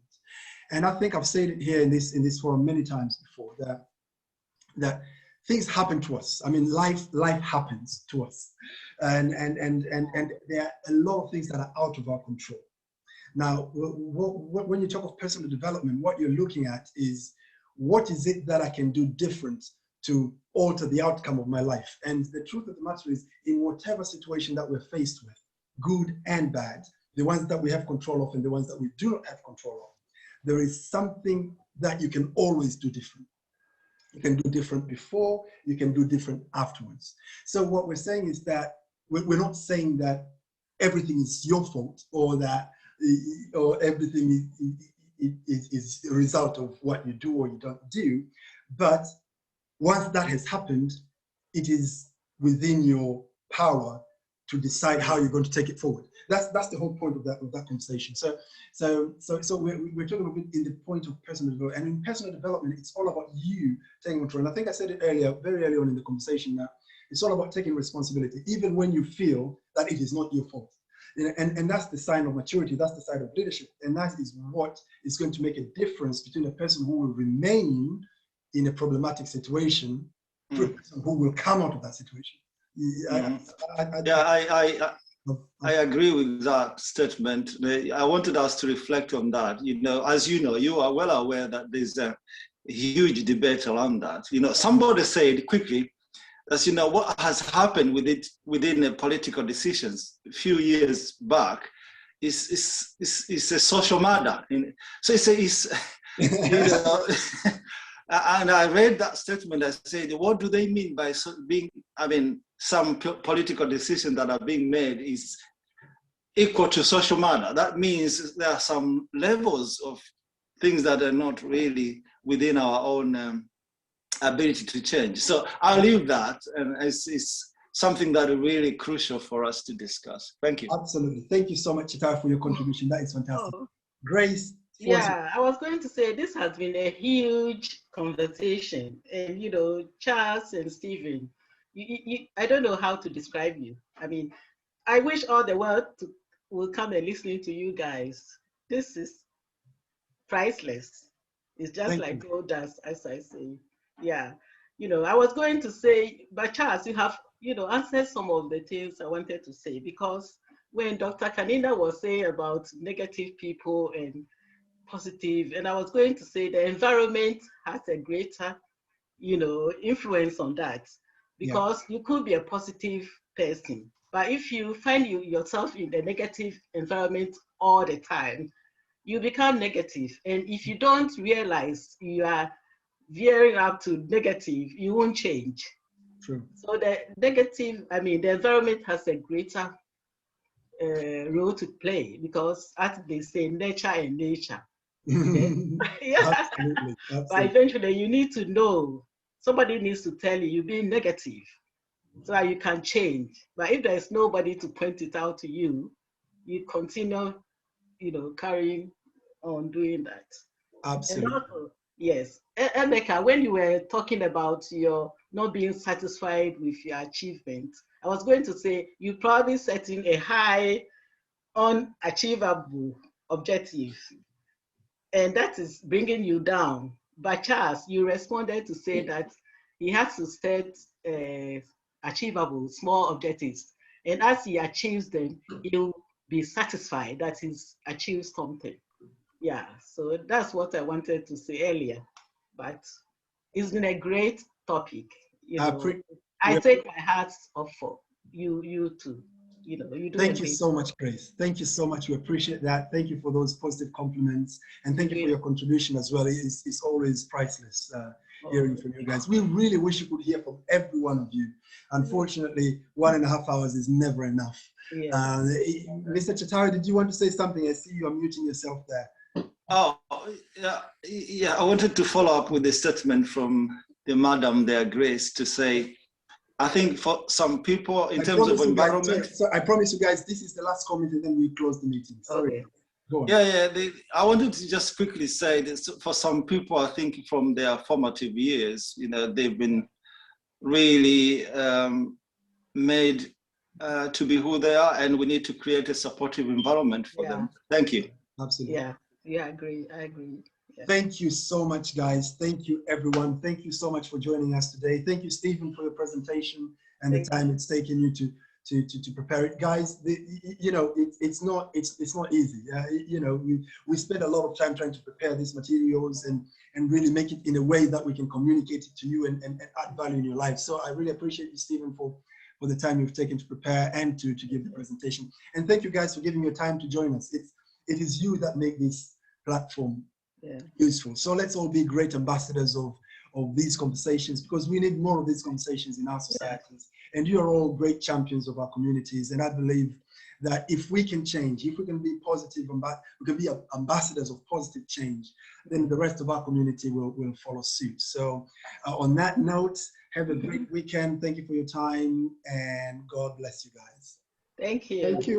And I think I've said it here in this forum many times before, that things happen to us. I mean, life happens to us. And there are a lot of things that are out of our control. Now, when you talk of personal development, what you're looking at is, what is it that I can do different to alter the outcome of my life? And the truth of the matter is, in whatever situation that we're faced with, good and bad, the ones that we have control of and the ones that we do not have control of, there is something that you can always do different. You can do different before, you can do different afterwards. So what we're saying is that we're not saying that everything is your fault, or everything is a result of what you do or you don't do. But once that has happened, it is within your power to decide how you're going to take it forward. That's the whole point of that conversation. So we're talking about in the point of personal development, and in personal development, it's all about you taking control. And I think I said it earlier, very early on in the conversation, that it's all about taking responsibility, even when you feel that it is not your fault. And that's the sign of maturity. That's the sign of leadership, and that is what is going to make a difference between a person who will remain in a problematic situation to a person who will come out of that situation. I agree with that statement. I wanted us to reflect on that. As you know, you are well aware that there's a huge debate around that. Somebody said quickly, as you know, what has happened within the political decisions a few years back is a social matter. So it's and I read that statement. I said, what do they mean by some political decisions that are being made is equal to social matter? That means there are some levels of things that are not really within our own ability to change. So I'll leave that, and it's something that is really crucial for us to discuss. Thank you. Absolutely. Thank you so much, Chita, for your contribution. That is fantastic. Grace. Yeah, I was going to say this has been a huge conversation, and Charles and Stephen, I don't know how to describe you. I mean, I wish all the world will come and listen to you guys. This is priceless. It's just like gold dust, as I say. Yeah, I was going to say, but Charles, you have answered some of the things I wanted to say, because when Dr. Kanina was saying about negative people and positive, and I was going to say the environment has a greater, influence on that, because you could be a positive person, but if you find yourself in the negative environment all the time, you become negative. And if you don't realize you are veering up to negative, you won't change. True. So the negative, the environment has a greater role to play, because as they say, nature and nature. Absolutely. But eventually you need to know, somebody needs to tell you're being negative so that you can change. But if there's nobody to point it out to you, you continue, carrying on doing that. Absolutely. And also, yes, Emeka, when you were talking about your not being satisfied with your achievement, I was going to say you probably setting a high, unachievable objective, and that is bringing you down. But Charles, you responded to say that he has to set achievable, small objectives, and as he achieves them, he'll be satisfied that he's achieved something. Yeah, so that's what I wanted to say earlier. But it's been a great topic. I take my hat off for you too. You do. Thank you so much, Grace. Thank you so much. We appreciate that. Thank you for those positive compliments, and thank you for your contribution as well. It's always priceless hearing from you guys. We really wish you could hear from every one of you. Unfortunately, 1.5 hours is never enough. Mr. Chatari, did you want to say something? I see you are muting yourself there. Oh, yeah. I wanted to follow up with a statement from the madam there, Grace, to say, I think for some people, in terms of environment. So I promise you guys, this is the last comment, and then we close the meeting. Sorry. Go on. I wanted to just quickly say this, for some people, I think from their formative years, they've been really made to be who they are, and we need to create a supportive environment for them. Thank you. Absolutely. Yeah, I agree. Yeah. Thank you so much, guys. Thank you, everyone. Thank you so much for joining us today. Thank you, Stephen, for your presentation and the time it's taken you to prepare it, guys. It's not easy. We spend a lot of time trying to prepare these materials and really make it in a way that we can communicate it to you and add value in your life. So I really appreciate you, Stephen, for the time you've taken to prepare and to give the presentation. And thank you guys for giving your time to join us. It is you that make this platform useful. So let's all be great ambassadors of these conversations, because we need more of these conversations in our societies. And you are all great champions of our communities. And I believe that if we can change, if we can be positive, we can be ambassadors of positive change, then the rest of our community will follow suit. So on that note, have a great weekend. Thank you for your time, and God bless you guys. Thank you. Thank you.